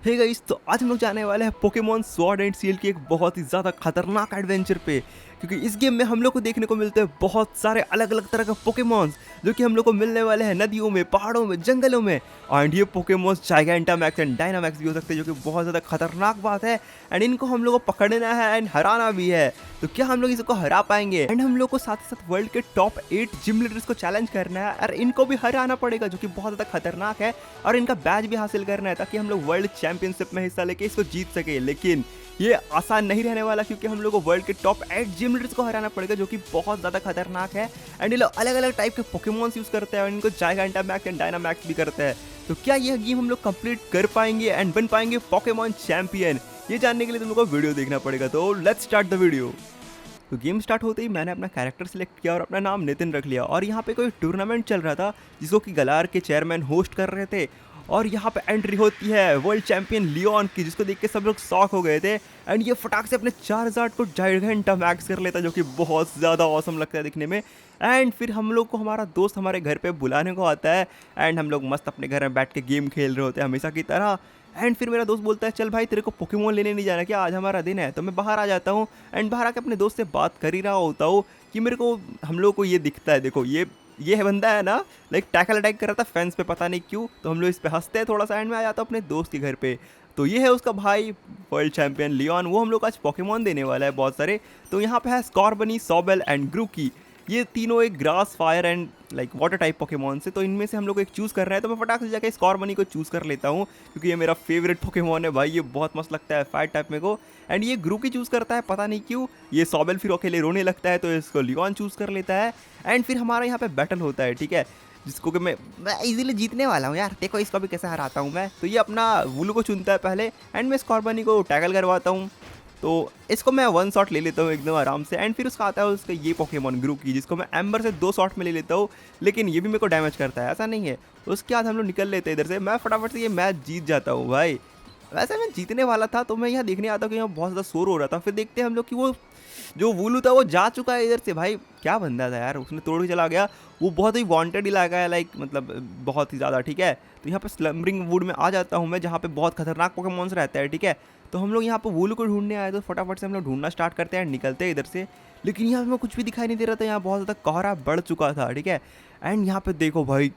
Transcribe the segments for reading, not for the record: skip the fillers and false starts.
Hey guys, तो आज हम लोग जाने वाले हैं पोकेमॉन स्वॉर्ड एंड शील्ड की एक बहुत ही ज़्यादा खतरनाक एडवेंचर पे। क्योंकि इस गेम में हम लोग को देखने को मिलते हैं बहुत सारे अलग अलग तरह के पोकेमॉन्स जो कि हम लोग को मिलने वाले हैं नदियों में, पहाड़ों में, जंगलों में। एंड ये पोकेमॉन्स जाइगेंटामैक्स एंड डायनामैक्स भी हो सकते हैं, जो कि बहुत ज़्यादा खतरनाक बात है। एंड इनको हम लोग को पकड़ना है एंड हराना भी है। तो क्या हम लोग इसको हरा पाएंगे? एंड हम लोग को साथ ही साथ वर्ल्ड के टॉप 8 जिम लीडर्स को चैलेंज करना है और इनको भी हराना पड़ेगा, जो कि बहुत ज़्यादा खतरनाक है। और इनका बैच भी हासिल करना है ताकि हम लोग वर्ल्ड चैंपियनशिप में हिस्सा लेके इसको जीत सके। लेकिन ये आसान नहीं रहने वाला, क्योंकि हम लोग को वर्ल्ड के टॉप 8 जिम लीडर्स को हराना पड़ेगा, जो कि बहुत ज़्यादा खतरनाक है। एंड ये लोग अलग अलग टाइप के पोकेमॉन्स यूज़ करते हैं और इनको जाइगेंटामैक्स एंड डायनामैक्स भी करते हैं। तो क्या यह गेम हम लोग कंप्लीट कर पाएंगे एंड बन पाएंगे पोकेमॉन चैंपियन? ये जानने के लिए तुम लोग को वीडियो देखना पड़ेगा। तो लेट्स स्टार्ट द वीडियो। तो गेम स्टार्ट होते ही मैंने अपना कैरेक्टर सिलेक्ट किया और अपना नाम नितिन रख लिया। और यहाँ पे कोई टूर्नामेंट चल रहा था जिसको कि गलार के चेयरमैन होस्ट कर रहे थे। और यहाँ पे एंट्री होती है वर्ल्ड चैंपियन लियोन की, जिसको देख के सब लोग शॉक हो गए थे। एंड ये फटाक से अपने 4000 को जाइगेंटामैक्स कर लेता, जो कि बहुत ज़्यादा औसम लगता है दिखने में। एंड फिर हम लोग को हमारा दोस्त हमारे घर पे बुलाने को आता है। एंड हम लोग मस्त अपने घर में बैठ के गेम खेल रहे होते हैं हमेशा की तरह। एंड फिर मेरा दोस्त बोलता है, चल भाई तेरे को पोकेमॉन लेने नहीं जाना क्या, आज हमारा दिन है। तो मैं बाहर आ जाता हूँ एंड बाहर आके अपने दोस्त से बात कर ही रहा होता हूँ कि मेरे को हम लोग को ये दिखता है, देखो ये है बंदा है ना, लाइक टैकल अटैक कर रहा था फैंस पे, पता नहीं क्यों। तो हम लोग इस पे हंसते हैं थोड़ा सा। एंड में आ जाता हूँ अपने दोस्त के घर पे। तो ये है उसका भाई वर्ल्ड चैंपियन लियोन। वो हम लोग आज पोकेमॉन देने वाला है बहुत सारे। तो यहाँ पे है स्कॉर्बनी, सॉबेल एंड ग्रूकी। ये तीनों एक grass, fire and like water type Pokemon से। तो इनमें से हम लोग एक चूज़ कर रहे हैं। तो मैं फटाक से जाकर स्कॉर्बनी को चूज़ कर लेता हूँ, क्योंकि ये मेरा फेवरेट पोकेमॉन है भाई। ये बहुत मस्त लगता है फायर टाइप में को। एंड ये ग्रूकी चूज़ करता है, पता नहीं क्यों। ये सॉबेल फिर अकेले रोने लगता है, तो इसको लियोन चूज़ कर लेता है। एंड फिर हमारा यहाँ पे बैटल होता है, ठीक है, जिसको कि मैं इजीली जीतने वाला हूँ यार। देखो इसको भी कैसे हराता हूँ मैं। तो ये अपना वुलू को चुनता है पहले। एंड मैं स्कॉर्बनी को टैकल करवाता हूँ। तो इसको मैं 1 शॉट ले लेता हूँ एकदम आराम से। एंड फिर उसका आता है उसका ये पोकेमॉन ग्रूकी, जिसको मैं एम्बर से 2 शॉट में ले लेता हूँ। लेकिन ये भी मेरे को डैमेज करता है, ऐसा नहीं है। उसके बाद हम लोग निकल लेते हैं इधर से। मैं फटाफट से ये मैच जीत जाता हूँ भाई। वैसे मैं जीतने वाला था, तो मैं यहाँ देखने आता हूँ कि यहाँ बहुत ज़्यादा शोर हो रहा था। फिर देखते हैं हम लोग कि वो जो वुलू था वो जा चुका है इधर से। भाई क्या बंदा था यार, उसने तोड़ के चला गया। वो बहुत ही वांटेड इलाका है, लाइक मतलब बहुत ही ज़्यादा, ठीक है। तो यहाँ पे स्लम्बरिंग वुड में आ जाता हूँ मैं, जहाँ पे बहुत खतरनाक पोकेमॉन्स रहता है, ठीक है। तो हम लोग यहाँ पे वुलू को ढूंढने आए। तो फटाफट से हम लोग ढूंढना स्टार्ट करते हैं, निकलते हैं इधर से। लेकिन यहाँ पे कुछ भी दिखाई नहीं दे रहा था, यहाँ बहुत ज़्यादा कोहरा बढ़ चुका था, ठीक है। एंड यहाँ पे देखो भाई,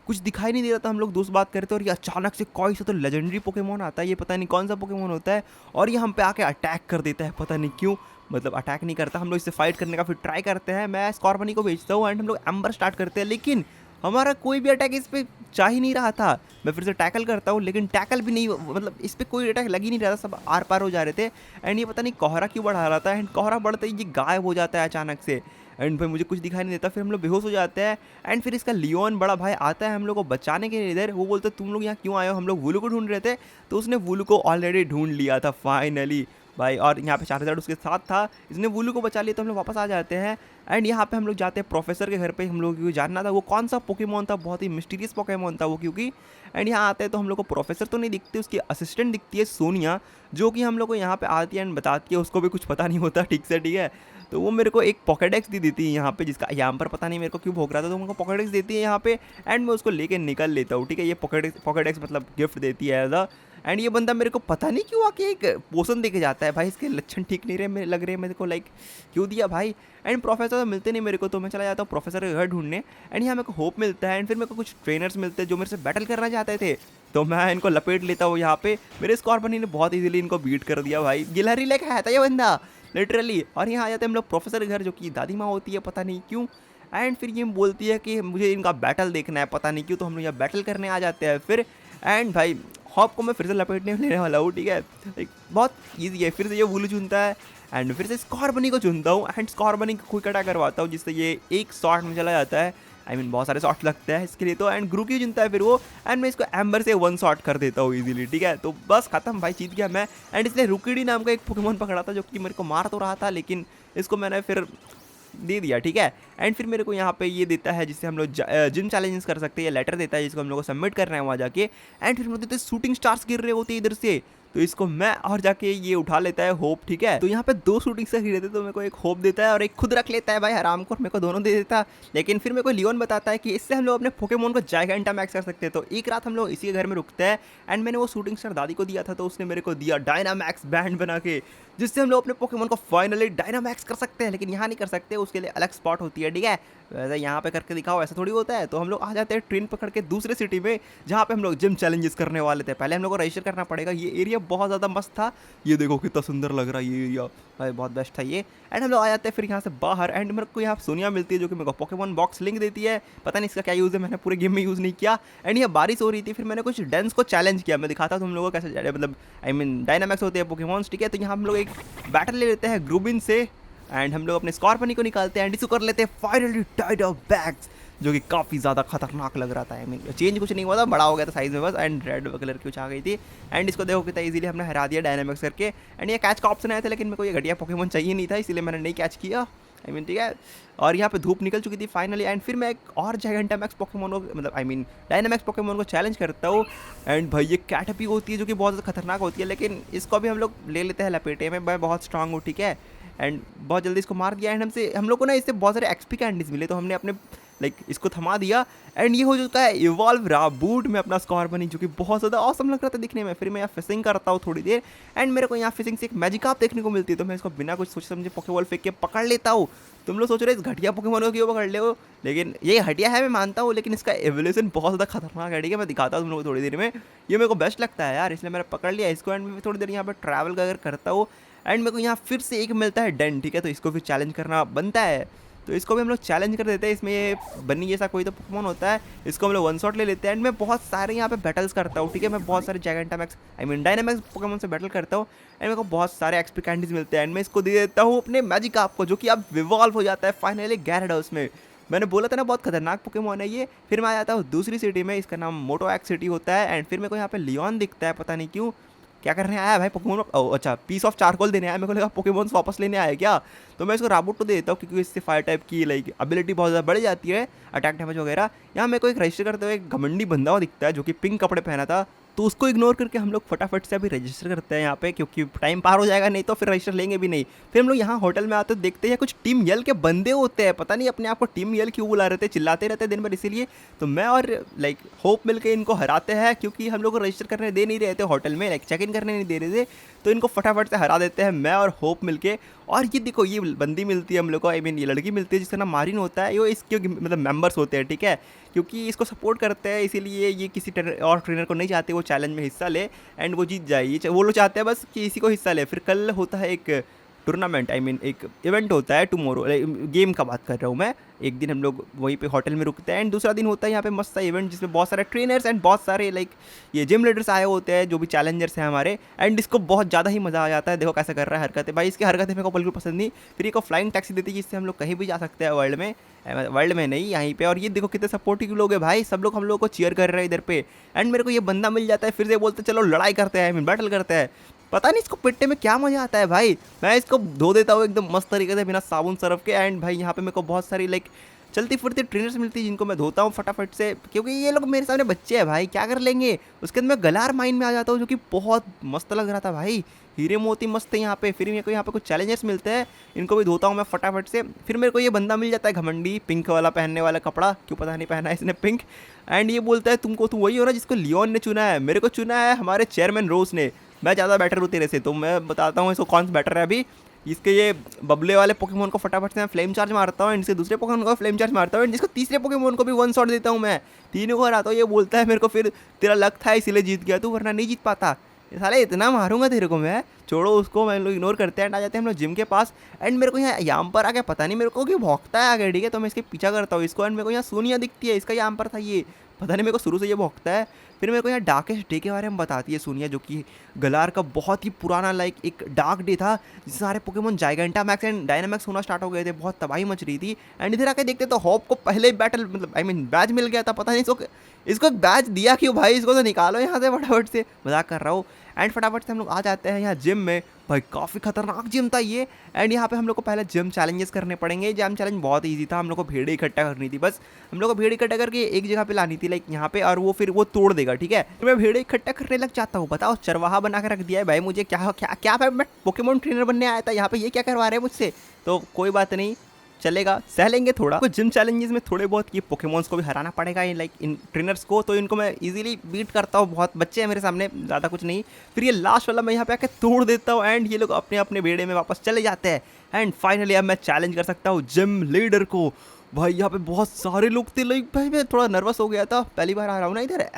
कुछ दिखाई नहीं दे रहा था। हम लोग दोस्त बात करते और ये अचानक से कोई सा तो लेजेंडरी पोकेमॉन आता है, ये पता नहीं कौन सा पोकेमॉन होता है। और ये हम पे आके अटैक कर देता है, पता नहीं क्यों। मतलब अटैक नहीं करता, हम लोग इससे फाइट करने का फिर ट्राई करते हैं। मैं स्कॉर्बनी को भेजता हूँ एंड हम लोग एम्बर स्टार्ट करते हैं। लेकिन हमारा कोई भी अटैक इस पर जा ही नहीं रहा था। मैं फिर से टैकल करता हूँ, लेकिन टैकल भी नहीं, मतलब इस पर कोई अटैक लग ही नहीं रहा था। सब आर पार हो जा रहे थे। एंड ये पता नहीं कोहरा क्यों बढ़ा रहा था। एंड कोहरा बढ़ते ही ये गायब हो जाता है अचानक से। एंड भाई मुझे कुछ दिखाई नहीं देता। फिर हम लोग बेहोश हो जाते हैं। एंड फिर इसका लियोन बड़ा भाई आता है हम लोग को बचाने के लिए इधर। वो बोलते तुम लोग यहाँ क्यों आए हो, हम लोग वुलू को ढूंढ रहे थे। तो उसने वुलू को ऑलरेडी ढूंढ लिया था फाइनली भाई। और यहाँ पे 4000 उसके साथ था, इसने वुलू को बचा लिया। तो हम लोग वापस आ जाते हैं। एंड यहाँ पे हम लोग जाते हैं प्रोफेसर के घर पे। हम लोग को जानना था वो कौन सा पोकेमॉन था, बहुत ही मिस्टीरियस पोकेमॉन था वो, क्योंकि। एंड यहाँ आते हैं तो हम लोग को प्रोफेसर तो नहीं दिखती, उसकी असिस्टेंट दिखती है सोनिया, जो कि हम लोग को यहाँ पे आती है एंड बताती है। उसको भी कुछ पता नहीं होता ठीक से, ठीक है। तो वो मेरे को एक पॉकेडेक्स दी देती है यहाँ पे, जिसका यहाँ पर पता नहीं मेरे को क्यों भोग रहा था। तो उनको पॉकेडेक्स देती है यहाँ पे। एंड मैं उसको लेके निकल लेता हूँ, ठीक है। ये पॉकेडेक्स मतलब गिफ्ट देती है एज अ। एंड ये बंदा मेरे को पता नहीं क्यों आके एक पोषण दे के जाता है भाई। इसके लक्षण ठीक नहीं रहे लग रहे मेरे को, लाइक क्यों दिया भाई। एंड प्रोफेसर तो मिलते नहीं मेरे को, तो मैं चला जाता हूँ प्रोफेसर के घर ढूंढने। एंड यहाँ मेरे को होप मिलता है। एंड फिर मेरे को कुछ ट्रेनर्स मिलते हैं जो मेरे से बैटल करना चाहते थे। तो मैं इनको लपेट लेता हूँ यहाँ पे। मेरे स्कॉर्बनी ने बहुत इजीली इनको बीट कर दिया भाई। गिलहरी लेके आया था ये बंदा लिटरली। और यहाँ आ जाते हैं हम लोग प्रोफेसर के घर, जो कि दादी माँ होती है, पता नहीं क्यों। एंड फिर ये बोलती है कि मुझे इनका बैटल देखना है, पता नहीं क्यों। तो हम लोग यहाँ बैटल करने आ जाते हैं फिर। एंड भाई हॉप को मैं फिर से लपेटने लेने वाला हूँ, ठीक है। एक बहुत ईजी है। फिर से ये वुलू चुनता है एंड फिर से स्कॉर्बनी को चुनता हूँ। एंड स्कॉर्बनी को क्विक अटैक करवाता हूँ, जिससे ये एक शॉट में चला जाता है। आई मीन बहुत सारे शॉट लगते हैं इसके लिए तो। एंड ग्रूकी चुनता है फिर वो। एंड मैं इसको एम्बर से 1 शॉट कर देता हूँ इजीली, ठीक है। तो बस खत्म भाई, जीत गया मैं। एंड इसने रुकीडी नाम का एक पोकेमॉन पकड़ा था, जो कि मेरे को मार तो रहा था, लेकिन इसको मैंने फिर दे दिया, ठीक है। एंड फिर मेरे को यहाँ पे ये देता है जिससे हम लोग जिम चैलेंजेस कर सकते हैं। ये लेटर देता है जिसको हम लोग को सबमिट करना है वहाँ जाके। एंड फिर हम लोग देते हैं शूटिंग स्टार्स गिर रहे होते हैं इधर से। तो इसको मैं और जाके ये उठा लेता है होप, ठीक है। तो यहाँ पे 2 शूटिंग स्टार ही रहते, तो मेरे को एक होप देता है और एक खुद रख लेता है भाई हराम को, मेरे को दोनों दे देता। लेकिन फिर मेरे को लियोन बताता है कि इससे हम लोग अपने पोकेमोन को जाइगेंटामैक्स कर सकते हैं। तो एक रात हम लोग इसी के घर में रुकते हैं एंड मैंने वो शूटिंग स्टार दादी को दिया था, तो उसने मेरे को दिया डायनामैक्स बैंड बना के, जिससे हम लोग अपने पोकेमोन को फाइनली डायनामैक्स कर सकते हैं। लेकिन यहाँ नहीं कर सकते, उसके लिए अलग स्पॉट होती है, ठीक है। वैसे यहाँ पे करके दिखाओ, ऐसा थोड़ी होता है। तो हम लोग आ जाते हैं ट्रेन पकड़ के दूसरे सिटी में, जहाँ पे हम लोग जिम चैलेंजेस करने वाले थे। पहले हम लोग को रजिस्टर करना पड़ेगा। ये एरिया बहुत ज़्यादा मस्त था, ये देखो कितना सुंदर लग रहा है ये एरिया भाई, बहुत बेस्ट था ये। एंड हम लोग आ जाते हैं फिर यहाँ से बाहर एंड मेरे को यहाँ सोनिया मिलती है, जो कि मेरे को पोकेमोन बॉक्स लिंक देती है। पता नहीं इसका क्या यूज़ है, मैंने पूरे गेम में यूज़ नहीं किया। एंड ये बारिश हो रही थी, फिर मैंने कुछ डेंस को चैलेंज किया। मैं दिखाता तुम लोगों को कैसे, मतलब आई मीन डायनामैक्स होते हैं पोकेमॉन्स, ठीक है। तो यहाँ हम लोग एक बैटल ले लेते हैं ग्रुबिन से एंड हम लोग अपने स्कॉर्पियन को निकालते हैं एंड इसको कर लेते हैं फाइनली डायनामैक्स, जो कि काफ़ी ज़्यादा खतरनाक लग रहा था। आई मीन चेंज कुछ नहीं हुआ था, बड़ा हो गया था साइज़ में बस, एंड रेड कलर की कुछ आ गई थी। एंड इसको देखो कितना इजीली हमने हरा दिया डायनामिक्स करके। एंड ये कैच का ऑप्शन आया था, लेकिन मेरे को ये घटिया पोकेमोन चाहिए नहीं था, इसलिए मैंने नहीं कैच किया। आई मीन ठीक है। और यहाँ पे धूप निकल चुकी थी फाइनली एंड फिर मैं एक और जाइगेंटामैक्स पोकेमोन को, मतलब आई मीन डायनामैक्स पोकेमोन को चैलेंज करता हूँ। एंड भाई ये कैटरपी होती है, जो कि बहुत ज़्यादा खतरनाक होती है, लेकिन इसको भी हम लोग ले लेते हैं लपेटे में। मैं बहुत स्ट्रांग हूँ, ठीक है। एंड बहुत जल्दी इसको मार दिया एंड हम लोग को ना इससे बहुत सारे एक्सपी कैंडीज मिले, तो हमने अपने इसको थमा दिया एंड ये हो चुका है इवॉल्व राबूट में अपना स्कॉर बनी, जो कि बहुत ज़्यादा ऑसम लग रहा था दिखने में। फिर मैं यहाँ फिशिंग करता हूँ थोड़ी देर एंड मेरे को यहाँ फिशिंग से एक मैजिकाप देखने को मिलती है, तो मैं इसको बिना कुछ सोच समझे पोकेबॉल फेंक के पकड़ लेता हूँ। तुम लोग सोच रहे हो इस घटिया पोकेमोन को क्यों पकड़ ले हो, लेकिन ये घटिया है मैं मानता हूँ, लेकिन इसका एवोल्यूशन बहुत ज़्यादा खतरनाक है, ठीक है। मैं दिखाता हूँ तुम लोग को थोड़ी देर में, ये मेरे को बेस्ट लगता है यार, इसलिए मैंने पकड़ लिया इसको। एंड मैं थोड़ी देर यहाँ पर ट्रैवल करता हूँ एंड मेरे को यहाँ फिर से एक मिलता है डेन, ठीक है। तो इसको फिर चैलेंज करना बनता है, तो इसको भी हम लोग चैलेंज कर देते हैं। इसमें ये बन्नी जैसा कोई तो पोकेमोन होता है, इसको हम लोग वन शॉट ले लेते हैं एंड मैं बहुत सारे यहाँ पे बैटल्स करता हूँ, ठीक है। मैं बहुत सारे Gigantamax I mean Dynamax Pokemon से बैटल करता हूँ एंड मेरे को बहुत सारे एक्सपी कैंडीज मिलते हैं एंड मैं इसको दे देता हूँ अपने मैजिकाप को, जो कि अब विवॉल्व हो जाता है फाइनली गैराडोस में। मैंने बोला था ना बहुत खतरनाक पोकेमोन है ये। फिर मैं आ जाता हूँ दूसरी सिटी में, इसका नाम मोटो एक्स सिटी होता है एंड फिर मेरे को यहाँ पे लियोन दिखता है, पता नहीं क्यों क्या करने आया है भाई पोकेमोन। अच्छा पीस ऑफ चारकोल देने आया, मेरे को लगा पोकेमोन वापस लेने आया क्या। तो मैं इसको राबूट को दे देता हूँ, क्योंकि इससे फायर टाइप की एबिलिटी बहुत ज़्यादा बढ़ जाती है, अटैक डैमेज वगैरह। यहाँ मेरे को एक रजिस्टर करते हुए एक घमंडी बंदा हुआ दिखता है, जो कि पिंक कपड़े पहना था, तो उसको इग्नोर करके हम लोग फटाफट से अभी रजिस्टर करते हैं यहाँ पे, क्योंकि टाइम पार हो जाएगा, नहीं तो फिर रजिस्टर लेंगे भी नहीं। फिर हम लोग यहाँ होटल में आते देखते हैं कुछ टीम यल के बंदे होते हैं, पता नहीं अपने आप को टीम यल क्यों बुला रहे थे, चिल्लाते रहते दिन भर, इसीलिए तो मैं और होप मिलके इनको हराते हैं, क्योंकि हम लोग को रजिस्टर करने दे नहीं रहे थे होटल में, चेक इन करने नहीं दे रहे थे, तो इनको फटाफट से हरा देते हैं मैं और होप मिलके। और ये देखो ये बंदी मिलती है हम लोग को, आई मीन ये लड़की मिलती है जिसका नाम मारिन होता है, ये इसके मतलब मेंबर्स होते हैं, ठीक है। क्योंकि इसको सपोर्ट करते हैं, इसीलिए ये किसी और ट्रेनर को नहीं चाहते वो चैलेंज में हिस्सा ले एंड वो जीत जाए। ये वो लोग चाहते हैं बस कि इसी को हिस्सा ले। फिर कल होता है एक टूर्नामेंट, आई मीन एक इवेंट होता है टुमारो, गेम का बात कर रहा हूँ मैं। एक दिन हम लोग वहीं पे होटल में रुकते हैं एंड दूसरा दिन होता है यहाँ पे मस्त सा इवेंट, जिसमें बहुत सारे ट्रेनर्स एंड बहुत सारे ये जिम लीडर्स आए होते हैं, जो भी चैलेंजर्स हैं हमारे। एंड इसको बहुत ज़्यादा ही मज़ा आ जाता है, देखो कैसे कर रहा है हरकतें भाई, इसकी हरकतें मेरे को बिल्कुल पसंद नहीं। फिर एक फ्लाइंग टैक्सी देती है, जिससे हम लोग कहीं भी जा सकते हैं वर्ल्ड में नहीं, यहीं पे। और ये देखो कितने सपोर्टिव लोग हैं भाई, सब लोग हम लोग को चीयर कर रहे हैं इधर पे। एंड मेरे को ये बंदा मिल जाता है, फिर से बोलते चलो लड़ाई करते हैं, आई मीन बैटल करते हैं। पता नहीं इसको पिटने में क्या मजा आता है भाई। मैं इसको धो देता हूँ एकदम मस्त तरीके से बिना साबुन सरफ के। एंड भाई यहाँ पे मेरे को बहुत सारी चलती फिरती ट्रेनर्स मिलती है, जिनको मैं धोता हूँ फटाफट से, क्योंकि ये लोग मेरे सामने बच्चे हैं भाई, क्या कर लेंगे। उसके बाद मैं गलार माइन में आ जाता हूँ, जो कि बहुत मस्त लग रहा था भाई, हीरे मोती मस्त है यहाँ पे। फिर मेरे को यहाँ पे कुछ चैलेंजर्स मिलते हैं, इनको भी धोता हूँ मैं फटाफट से। फिर मेरे को ये बंदा मिल जाता है घमंडी, पिंक वाला पहनने वाला कपड़ा, क्यों पता नहीं पहना है इसने पिंक। एंड ये बोलता है तुमको तुम वही हो ना जिसको लियोन ने चुना है। मेरे को चुना है हमारे चेयरमैन रोज ने, मैं ज़्यादा बेटर हूँ तेरे से, तो मैं बताता हूँ इसको कौन सा बेटर है अभी। इसके ये बबले वाले पोकेमोन को फटाफट से मैं फ्लेम चार्ज मारता हूँ, इसके दूसरे पोकेमोन को फ्लेम चार्ज मारता हूँ, जिसको तीसरे पोकेमोन को भी वन शॉट देता हूँ मैं, तीनों को हराता हूँ। ये बोलता है मेरे को फिर तेरा लक था इसीलिए जीत गया तू, वरना नहीं जीत पाता। साले इतना मारूंगा तेरे को मैं, छोड़ो उसको। मैं लोग इग्नोर करते हैं, आ जाते हैं हम लोग जिम के पास। एंड मेरे को यहाँ पर आके पता नहीं मेरे को क्यों भौंकता है आगे, ठीक है। तो मैं इसके पीछा करता हूँ इसको, एंड मेरे को यहाँ सोनिया दिखती है, इसका यहाँ पर था ये, पता नहीं मेरे को शुरू से ये भौंकता है। फिर मेरे को यहाँ डार्केस्ट डे के बारे में बताती है सोनिया, जो कि गलार का बहुत ही पुराना एक डार्क डे था, जिससे सारे पोकेमोन जाइगेंटामैक्स एंड डायनामैक्स होना स्टार्ट हो गए थे, बहुत तबाही मच रही थी। एंड इधर आके देखते तो होप को पहले ही बैटल मतलब आई मीन बैच मिल गया था, पता नहीं इसको इसको बैच दिया क्यों भाई, इसको तो निकालो यहाँ से फटाफट से, मजाक कर रहा हूँ। एंड फटाफट से हम लोग आ जाते हैं यहाँ जिम में। भाई काफ़ी खतरनाक जिम था ये। एंड यहाँ पे हम लोग को पहले जिम चैलेंजेस करने पड़ेंगे। जिम चैलेंज बहुत ईजी था, हम लोग को भीड़ इकट्ठा करनी थी बस। हम लोग को भीड़ इकट्ठा करके एक जगह पे लानी थी, लाइक यहाँ पे, और वो फिर वो तोड़ देगा, ठीक है। तो मैं भीड़ इकट्ठा करने लग जाता हूँ। बताओ, चरवाहा बना के रख दिया है भाई मुझे, क्या क्या क्या भाई, मैं पोकेमोन ट्रेनर बनने आया था यहाँ पे, ये क्या करवा रहे हैं मुझसे। तो कोई बात नहीं, चलेगा, सह लेंगे थोड़ा। तो जिम चैलेंजेस में थोड़े बहुत ये पोकेमॉन्स को भी हराना पड़ेगा, लाइक इन ट्रेनर्स को। तो इनको मैं इजीली बीट करता हूँ, बहुत बच्चे हैं मेरे सामने, ज़्यादा कुछ नहीं। फिर ये लास्ट वाला मैं यहाँ पे आके तोड़ देता हूँ एंड ये लोग अपने अपने बेड़े में वापस चले जाते हैं। एंड फाइनली अब मैं चैलेंज कर सकता हूँ जिम लीडर को। भाई यहाँ पे बहुत सारे लोग थे, लाइक भाई मैं थोड़ा नर्वस हो गया था, पहली बार आ रहा हूँ ना इधर।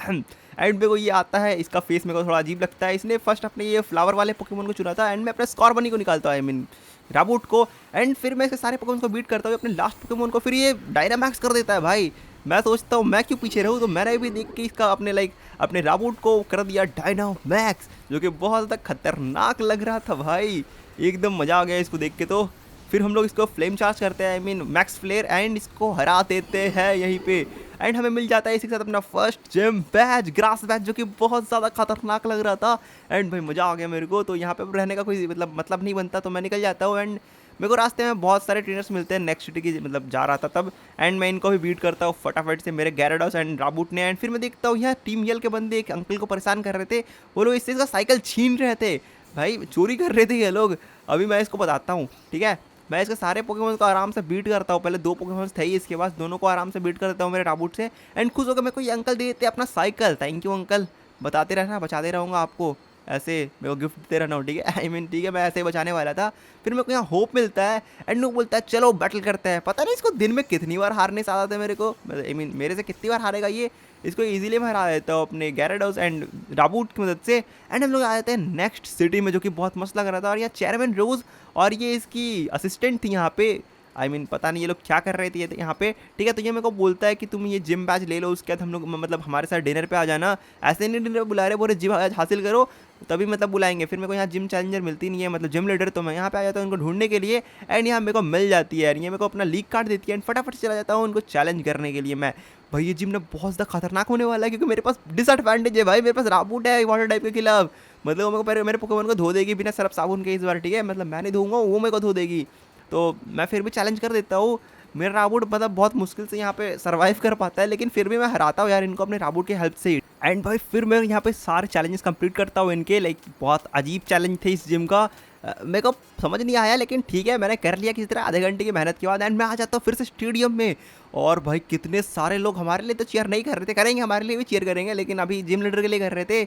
एंड मेरे को ये आता है, इसका फेस मेरे को थोड़ा अजीब लगता है। इसने फर्स्ट अपने ये फ्लावर वाले पोकेमोन को चुना था एंड मैं अपने स्कॉर्बनी को निकालता हूँ, आई मीन राबूट को। एंड फिर मैं इसके सारे पोकेमोन को बीट करता हूँ अपने लास्ट पोकेमोन को। फिर ये डायनामैक्स कर देता है भाई। मैं सोचता हूँ मैं क्यों पीछे रहूँ, तो मैंने भी देख के इसका अपने लाइक अपने राबूट को कर दिया डायनामैक्स, जो कि बहुत ज़्यादा खतरनाक लग रहा था भाई। एकदम मज़ा आ गया इसको देख के। तो फिर हम लोग इसको फ्लेम चार्ज करते हैं, I mean max flare, and इसको हरा देते हैं यहीं पे। एंड हमें मिल जाता है इसी के साथ अपना first gym batch, grass batch, जो कि बहुत ज़्यादा खतरनाक लग रहा था। एंड भाई मज़ा आ गया मेरे को। तो यहाँ पे रहने का कोई मतलब नहीं बनता, तो मैं निकल जाता हूँ। एंड मेरे को रास्ते में बहुत सारे ट्रेनर्स मिलते हैं, नेक्स्ट सिटी की मतलब जा रहा था तब। एंड मैं इनको भी बीट करता हूँ फटाफट से, मेरे गैराडोस एंड राबूट ने। एंड फिर मैं देखता हूँ यहाँ टीम यल के बंदे एक अंकल को परेशान कर रहे थे, वो लोग इससे इसका साइकिल छीन रहे थे भाई, चोरी कर रहे थे ये लोग। अभी मैं इसको बताता हूँ, ठीक है। मैं इसके सारे पोकेमोन को आराम से बीट करता हूँ। पहले 2 पोकेमोन थे ही इसके पास, दोनों को आराम से बीट करता हूँ मेरे राबूट से। एंड खुश होकर मेरे को ये अंकल दे देते अपना साइकिल। थैंक यू अंकल, बताते रहना, बचाते रहूँगा आपको, ऐसे मेरे को गिफ्ट देते रहना, ठीक है। आई मीन ठीक है, मैं ऐसे ही बचाने वाला था। फिर मेरे को यहाँ होप मिलता है एंड लोग बोलता है चलो बैटल करते हैं। पता नहीं इसको दिन में कितनी बार हारने से आता था मेरे को, आई मीन मेरे से कितनी बार हारेगा ये। इसको इजीली मैं हरा देता हूँ अपने गैराडोस एंड राबूट की मदद से। एंड हम लोग आ जाते हैं नेक्स्ट सिटी में, जो कि बहुत मस्त लग रहा था। और यहाँ चेयरमैन रोज और ये इसकी असिस्टेंट थी यहाँ पे, आई मीन पता नहीं ये लोग क्या कर रहे थे यहाँ पे, ठीक है। तो ये मेरे को बोलता है कि तुम ये जिम बैच ले लो, उसके बाद हम लोग मतलब हमारे साथ डिनर पे आ जाना। ऐसे नहीं डिनर बुला रहे, बोले जिम बैच हासिल करो तभी मतलब बुलाएंगे। फिर मेरे को यहाँ जिम चैलेंजर मिलती नहीं है, मतलब जिम लीडर। तो मैं यहाँ पे आ जाता हूँ उनको ढूंढने के लिए। एंड यहाँ मेरे को मिल जाती है, ये मेरे को अपना लीक कार्ड देती है एंड फटाफट चला जाता हूँ उनको चैलेंज करने के लिए मैं। भाई ये जिम ना बहुत ज़्यादा खतरनाक होने वाला है, क्योंकि मेरे पास डिसएडवांटेज है भाई, मेरे पास राबूट है वाटर टाइप के खिलाफ। मतलब मेरे को मेरे पोकेमोन को धो देगी बिना सरफ साबुन के इस बार, ठीक है। मतलब मैं नहीं धोऊंगा, वो मेरे को धो देगी। तो मैं फिर भी चैलेंज कर देता हूँ। मेरा राबूट मतलब बहुत मुश्किल से यहाँ पे सर्वाइव कर पाता है, लेकिन फिर भी मैं हराता हूँ यार इनको अपने राबूट की हेल्प से। एंड भाई फिर मैं यहाँ पे सारे चैलेंजेस कंप्लीट करता हूँ इनके, लाइक बहुत अजीब चैलेंज थे इस जिम का। मेरे को समझ नहीं आया, लेकिन ठीक है मैंने कर लिया किसी तरह आधे घंटे की मेहनत के बाद। एंड मैं आ जाता हूँ फिर से स्टेडियम में। और भाई कितने सारे लोग हमारे लिए तो चीयर नहीं कर रहे थे, करेंगे हमारे लिए भी चीयर करेंगे, लेकिन अभी जिम लीडर के लिए कर रहे थे।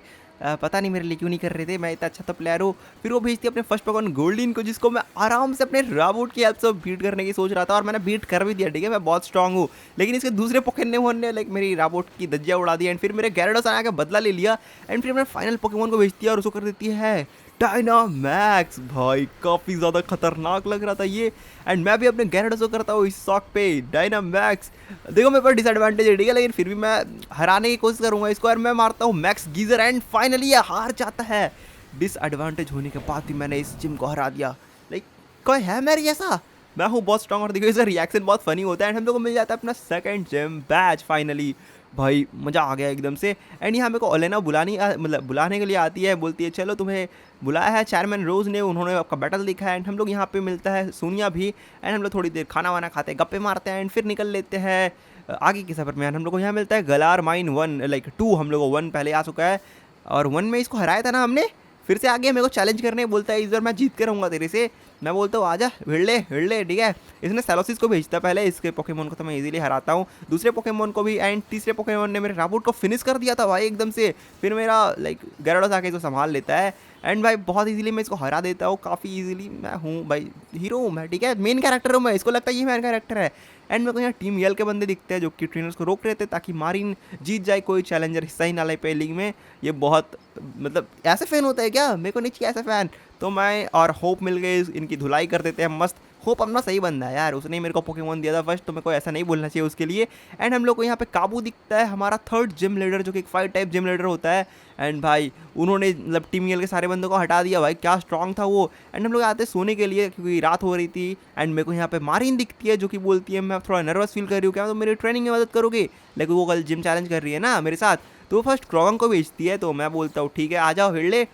पता नहीं मेरे लिए क्यों नहीं कर रहे थे, मैं इतना अच्छा तो प्लेयर हूँ। फिर वो भेजती अपने फर्स्ट पोकेमोन गोल्डन को, जिसको मैं आराम से अपने राबूट की हेल्प से बीट करने की सोच रहा था। और मैंने बीट कर भी दिया, ठीक है, मैं बहुत स्ट्रांग हूँ। लेकिन इसके दूसरे पोकेमोन ने लाइक मेरी राबूट की धज्जियाँ उड़ा दी। एंड फिर मेरे गैराडोस आया के बदला ले लिया। एंड फिर मैंने फाइनल पोकेमोन को भेजती है और उसको कर देती है डायनामैक्स। भाई काफ़ी ज़्यादा खतरनाक लग रहा था ये। एंड मैं भी अपने गैराडोस को करता हूँ इस शॉक पे डायनामैक्स। देखो मेरे पास डिसएडवांटेज है, ठीक है, लेकिन फिर भी मैं हराने की कोशिश करूंगा इसको। और मैं मारता हूँ मैक्स गीजर एंड फाइनली ये हार जाता है। डिसएडवांटेज होने के बाद भी मैंने इस जिम को हरा दिया। लाइक कोई है मेरे जैसा, मैं हूँ बहुत स्ट्रांग। और देखो इसका रिएक्शन बहुत फनी होता है। एंड हम लोग को मिल जाता है अपना सेकंड जिम बैच फाइनली। भाई मज़ा आ गया एकदम से। एंड यहाँ मेरे को ओलेना मतलब बुलाने के लिए आती है, बोलती है चलो तुम्हें बुलाया है चेयरमैन रोज ने, उन्होंने आपका बैटल देखा है। एंड हम लोग यहाँ पे मिलता है सोनिया भी। एंड हम लोग थोड़ी देर खाना वाना खाते हैं, गप्पे मारते हैं एंड फिर निकल लेते हैं आगे के सफ़र में। हम लोग को यहाँ मिलता है गलार माइन 1 लाइक 2, हम लोग को 1 पहले आ चुका है और 1 में इसको हराया था ना हमने। फिर से आगे मेरे को चैलेंज करने बोलता है, इस बार मैं जीत के रहूँगा तेरे से। मैं बोलता हूँ आजा भिड़ ले, ठीक है। इसने सेलोसिस को भेजता पहले, इसके पोकेमोन को तो मैं इजीली हराता हूँ, दूसरे पोकेमोन को भी। एंड तीसरे पोकेमोन ने मेरे राबूट को फिनिश कर दिया था भाई एकदम से। फिर मेरा लाइक गैराडोस आके इसको संभाल लेता है। एंड भाई बहुत इजीली मैं इसको हरा देता हूँ, काफ़ी इजीली। मैं हूँ भाई हीरो हूँ मैं, ठीक है, मेन कैरेक्टर हूँ मैं, इसको लगता है ये मेन कैरेक्टर है। एंड मेरे को यहाँ टीम यल के बंदे दिखते हैं जो कि ट्रेनर्स को रोक रहे थे ताकि मारिन जीत जाए, कोई चैलेंजर हिस्सा ही ना ले पे लीग में। ये बहुत मतलब ऐसे फ़ैन होता है क्या, मेरे को नहीं चाहिए ऐसा फ़ैन। तो मैं और होप मिल गए, इनकी धुलाई कर देते हैं मस्त। होप अपना सही बंदा है यार, उसने ही मेरे को पोकेमॉन दिया था फर्स्ट, तो मेरे को ऐसा नहीं बोलना चाहिए उसके लिए। एंड हम लोग को यहाँ पे काबू दिखता है, हमारा थर्ड जिम लीडर, जो कि एक फाइट टाइप जिम लीडर होता है। एंड भाई उन्होंने मतलब टीम यल के सारे बंदों को हटा दिया, भाई क्या स्ट्रांग था वो। एंड हम लोग आते सोने के लिए क्योंकि रात हो रही थी। एंड मेरे को यहाँ पे मारिन दिखती है जो कि बोलती है मैं थोड़ा नर्वस फील कर रही हूँ, क्या तो मेरी ट्रेनिंग में मदद करोगे। लेकिन वो कल जिम चैलेंज कर रही है ना मेरे साथ, तो वो फर्स्ट क्रॉगन को भेजती है। तो मैं बोलता हूँ ठीक है आ जाओ हिड़ले।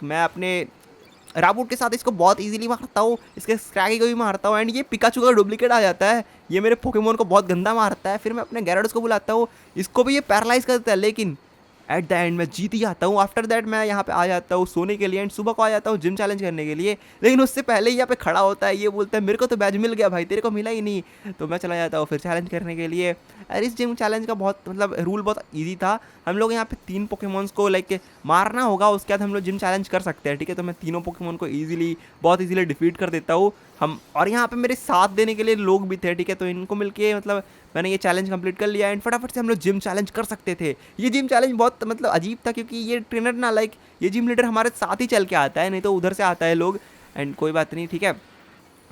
मैं अपने राबूट के साथ इसको बहुत इजीली मारता हूँ, इसके स्क्रैगी को भी मारता हूँ। एंड ये पिकाचू का डुप्लीकेट आ जाता है, ये मेरे पोकेमोन को बहुत गंदा मारता है। फिर मैं अपने गैराडोस को बुलाता हूँ, इसको भी ये पैरालाइज कर देता है, लेकिन एट द एंड मैं जीत ही जाता हूँ। आफ्टर दैट मैं यहाँ पे आ जाता हूँ सोने के लिए एंड सुबह को आ जाता हूँ जिम चैलेंज करने के लिए। लेकिन उससे पहले ही यहाँ पे खड़ा होता है, ये बोलता है मेरे को तो बैज मिल गया भाई, तेरे को मिला ही नहीं। तो मैं चला जाता हूँ फिर चैलेंज करने के लिए। और इस जिम चैलेंज का बहुत मतलब रूल बहुत ईजी था। हम लोग यहाँ पे 3 पोकेमॉन्स को मारना होगा, उसके बाद हम लोग जिम चैलेंज कर सकते हैं, ठीक है। तो मैं तीनों पोकेमॉन को बहुत ईजिली डिफीट कर देता हूँ हम। और यहाँ पे मेरे साथ देने के लिए लोग भी थे, ठीक है। तो इनको मिलके मैंने ये चैलेंज कंप्लीट कर लिया एंड फटाफट से हम लोग जिम चैलेंज कर सकते थे। ये जिम चैलेंज बहुत अजीब था, क्योंकि ये ट्रेनर ना ये जिम लीडर हमारे साथ ही चल के आता है, नहीं तो उधर से आता है लोग। एंड कोई बात नहीं, ठीक है।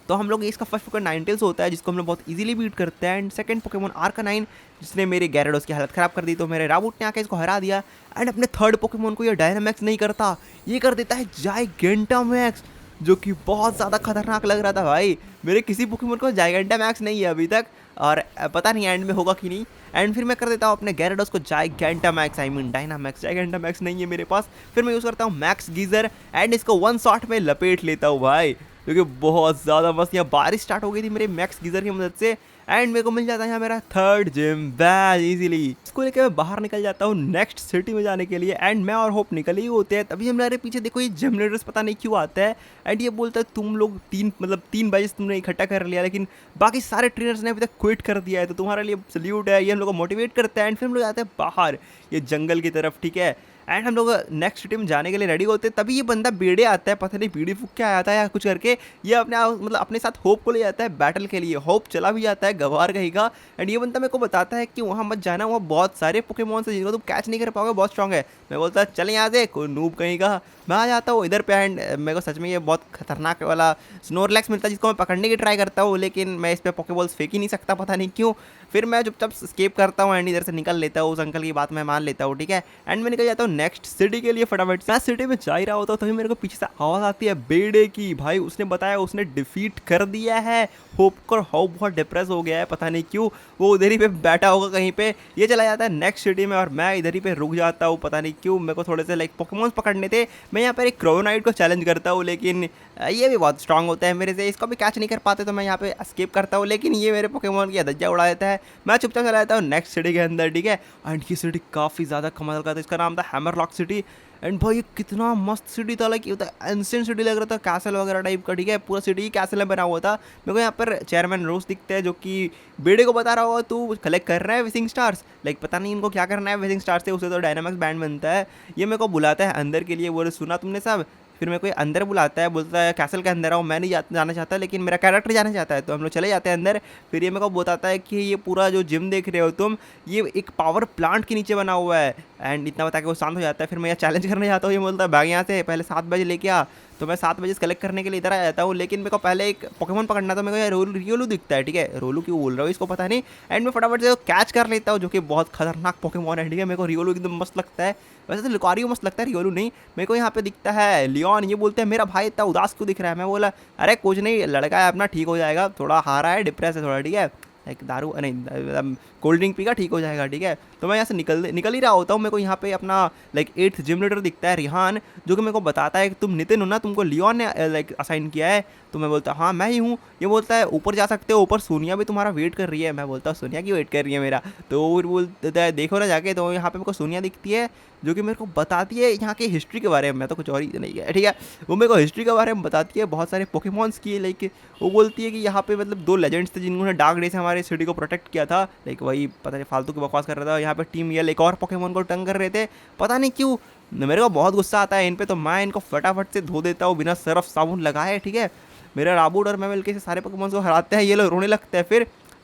तो हम लोग इसका फर्स्ट पोकेमॉन नाइनटेल्स होता है, जिसको हम लोग बहुत इजीली बीट करते हैं। एंड सेकंड पोकेमॉन आर्कानाइन, जिसने मेरे गैराडोस की हालत ख़राब कर दी, तो मेरे राबूट ने आके इसको हरा दिया। एंड अपने थर्ड पोकेमॉन को ये डायनामैक्स नहीं करता, ये कर देता है जाइगेंटामैक्स, जो कि बहुत ज़्यादा खतरनाक लग रहा था भाई। मेरे किसी पोकेमॉन को जाइगेंटामैक्स नहीं है अभी तक, और पता नहीं एंड में होगा कि नहीं। एंड फिर मैं कर देता हूँ अपने गैराडोस को Gigantamax, I mean Dynamax, Gigantamax नहीं है मेरे पास। फिर मैं यूज़ करता हूँ मैक्स गीजर एंड इसको 1 शॉट में लपेट लेता हूँ भाई, क्योंकि बहुत ज़्यादा मस्त यहाँ बारिश स्टार्ट हो गई थी मेरे मैक्स गीजर की मदद से। एंड मेरे को मिल जाता है यहाँ मेरा थर्ड जिम बैज इजीली। इसको लेकर मैं बाहर निकल जाता हूँ नेक्स्ट सिटी में जाने के लिए। एंड मैं और होप निकल ही होते हैं, तभी हमारे पीछे देखो ये जिम लीडर्स पता नहीं क्यों आता है। एंड ये बोलता है तुम लोग 3 बैचेस तुमने इकट्ठा कर लिया, लेकिन बाकी सारे ट्रेनर्स ने अभी तक क्विट कर दिया है, तो तुम्हारे लिए सल्यूट है। ये हम लोग को मोटिवेट करता है। एंड फिर हम लोग जाते हैं बाहर ये जंगल की तरफ, ठीक है। एंड हम लोग नेक्स्ट सिटी में जाने के लिए रेडी होते हैं, तभी ये बंदा बेड़े आता है, पता नहीं बीड़ी फूक के आया था या कुछ करके। ये अपने साथ होप को ले जाता है बैटल के लिए। होप चला भी जाता है गवार कहीं का। एंड ये बंदा मेरे को बताता है कि वहाँ मत जाना, वहाँ बहुत सारे पोकेमॉन्स हैं जिनको तुम कैच नहीं कर पाओगे, बहुत स्ट्रॉन्ग है। मैं बोलता चल यहाँ से, कोई नूब कहीं का। मैं आ जाता हूँ इधर पे। एंड मेरे को सच में ये बहुत खतरनाक वाला स्नोरलैक्स मिलता है, जिसको मैं पकड़ने की ट्राई करता हूँ, लेकिन मैं इस पर पोकेबॉल्स फेंक ही नहीं सकता, पता नहीं क्यों। फिर मैं चुपचाप स्केप करता हूँ एंड इधर से निकल लेता हूँ, उस अंकल की बात मैं मान लेता हूँ, ठीक है। एंड मैं निकल जाता हूँ नेक्स्ट सिटी के लिए फटाफट। मैं सिटी में जा ही रहा होता हूँ, तभी मेरे को पीछे से आवाज़ आती है बेड़े की। भाई उसने बताया उसने डिफीट कर दिया है होप को। होप बहुत डिप्रेस हो गया है, पता नहीं क्यों, वो उधर ही पे बैठा होगा कहीं पे। ये चला जाता है नेक्स्ट सिटी में और मैं इधर ही पे रुक जाता हूँ, पता नहीं क्यों। मेरे को थोड़े से पोकेमॉन्स पकड़ने थे। मैं यहाँ पर एक क्रोनाइट को चैलेंज करता हूँ, लेकिन ये भी बहुत स्ट्रांग होता है मेरे से, इसको भी कैच नहीं कर पाते, तो मैं यहाँ पे एस्केप करता हूँ। लेकिन ये मेरे पोकेमॉन की धज्जा उड़ा देता है। मैं चुपचाप चला जाता हूँ नेक्स्ट सिटी के अंदर, ठीक है। एंड ये सिटी काफ़ी ज़्यादा कमाल का था, इसका नाम था हैमरलॉक सिटी। एंड भाई ये कितना मस्त सिटी था, ये होता है एंशिएंट सिटी लग रहा था, कैसल वगैरह टाइप का, ठीक है। पूरा सिटी ही कैसल में बना हुआ था। मेरे को यहाँ पर चेयरमैन रोज दिखते हैं, जो कि बेड़े को बता रहा होगा तू कलेक्ट कर रहा है विजिंग स्टार्स। पता नहीं इनको क्या करना है विजिंग स्टार्स से, उसे तो डायनामिक्स बैंड बनता है। ये मेरे को बुलाता है अंदर के लिए, वो सुना तुमने सब। फिर मेरे को अंदर बुलाता है, बोलता है कैसल के अंदर आओ। मैं नहीं जाना चाहता, लेकिन मेरा कैरेक्टर जाना चाहता है, तो हम लोग चले जाते हैं अंदर। फिर ये मेरे को बताता है कि ये पूरा जो जिम देख रहे हो तुम, ये एक पावर प्लांट के नीचे बना हुआ है। एंड इतना बता के वो शांत हो जाता है। फिर मैं यहाँ चैलेंज करने जाता हूँ, ये बोलता है भाग यहाँ से, पहले 7 बजे लेके आ। तो मैं 7 बजे कलेक्ट करने के लिए इधर आ जाता हूँ, लेकिन मेरे को पहले एक पोकेमॉन पकड़ना था। मेरे को यार रियोलू दिखता है, ठीक है। रोलू क्यों बोल रहा हूँ इसको पता नहीं। एंड मैं फटाफट से कैच कर लेता हूँ, जो कि बहुत खतरनाक पोकेमॉन है, ठीक है। मेरे को रियोलू एकदम मस्त लगता है, वैसे तो लुकारियो मस्त लगता है, रियोलू नहीं। मेरे को यहाँ पे दिखता है लियोन। ये बोलते हैं मेरा भाई इतना उदास क्यों दिख रहा है। मैं बोला अरे कुछ नहीं, लड़का है अपना, ठीक हो जाएगा, थोड़ा हारा है, डिप्रेस है थोड़ा, ठीक है। दारू नहीं कोल्ड ड्रिंक पीगा ठीक हो जाएगा, ठीक है। तो मैं यहाँ से निकल ही रहा होता हूँ। मेरे को यहाँ पे अपना 8th जिम लीडर दिखता है रिहान, जो कि मेरे को बताता है कि तुम नितिन हो ना, तुमको लियोन ने असाइन किया है। तो मैं बोलता हाँ मैं ही हूँ। ये बोलता है ऊपर जा सकते हो, ऊपर सोनिया भी तुम्हारा वेट कर रही है। मैं बोलता हूँ सोनिया की वेट कर रही है मेरा। तो वो बोलता है देखो ना जाके। तो यहाँ पे मेरे को सोनिया दिखती है, जो कि मेरे को बताती है यहाँ की हिस्ट्री के बारे में। मैं तो कुछ और ही नहीं है, ठीक है। वो मेरे को हिस्ट्री के बारे में बताती है, बहुत सारे पोकेमॉन्स की। वो बोलती है कि यहाँ पे 2 लेजेंड्स थे जिन्होंने डार्क डे से हमारे सिटी को प्रोटेक्ट किया था। वही पता नहीं फालतू की बकवास कर रहा था। यहाँ पे टीम यल एक और पोकेमॉन को टंग कर रहे थे, पता नहीं क्यों। मेरे को बहुत गुस्सा आता है इन पे, तो मैं इनको फटाफट से धो देता हूँ बिना सर्फ साबुन लगाए, ठीक है। मेरा राबूट और मैं मिलकर सारे पोकेमॉन्स को हराते हैं। ये लोग रोने लगते हैं।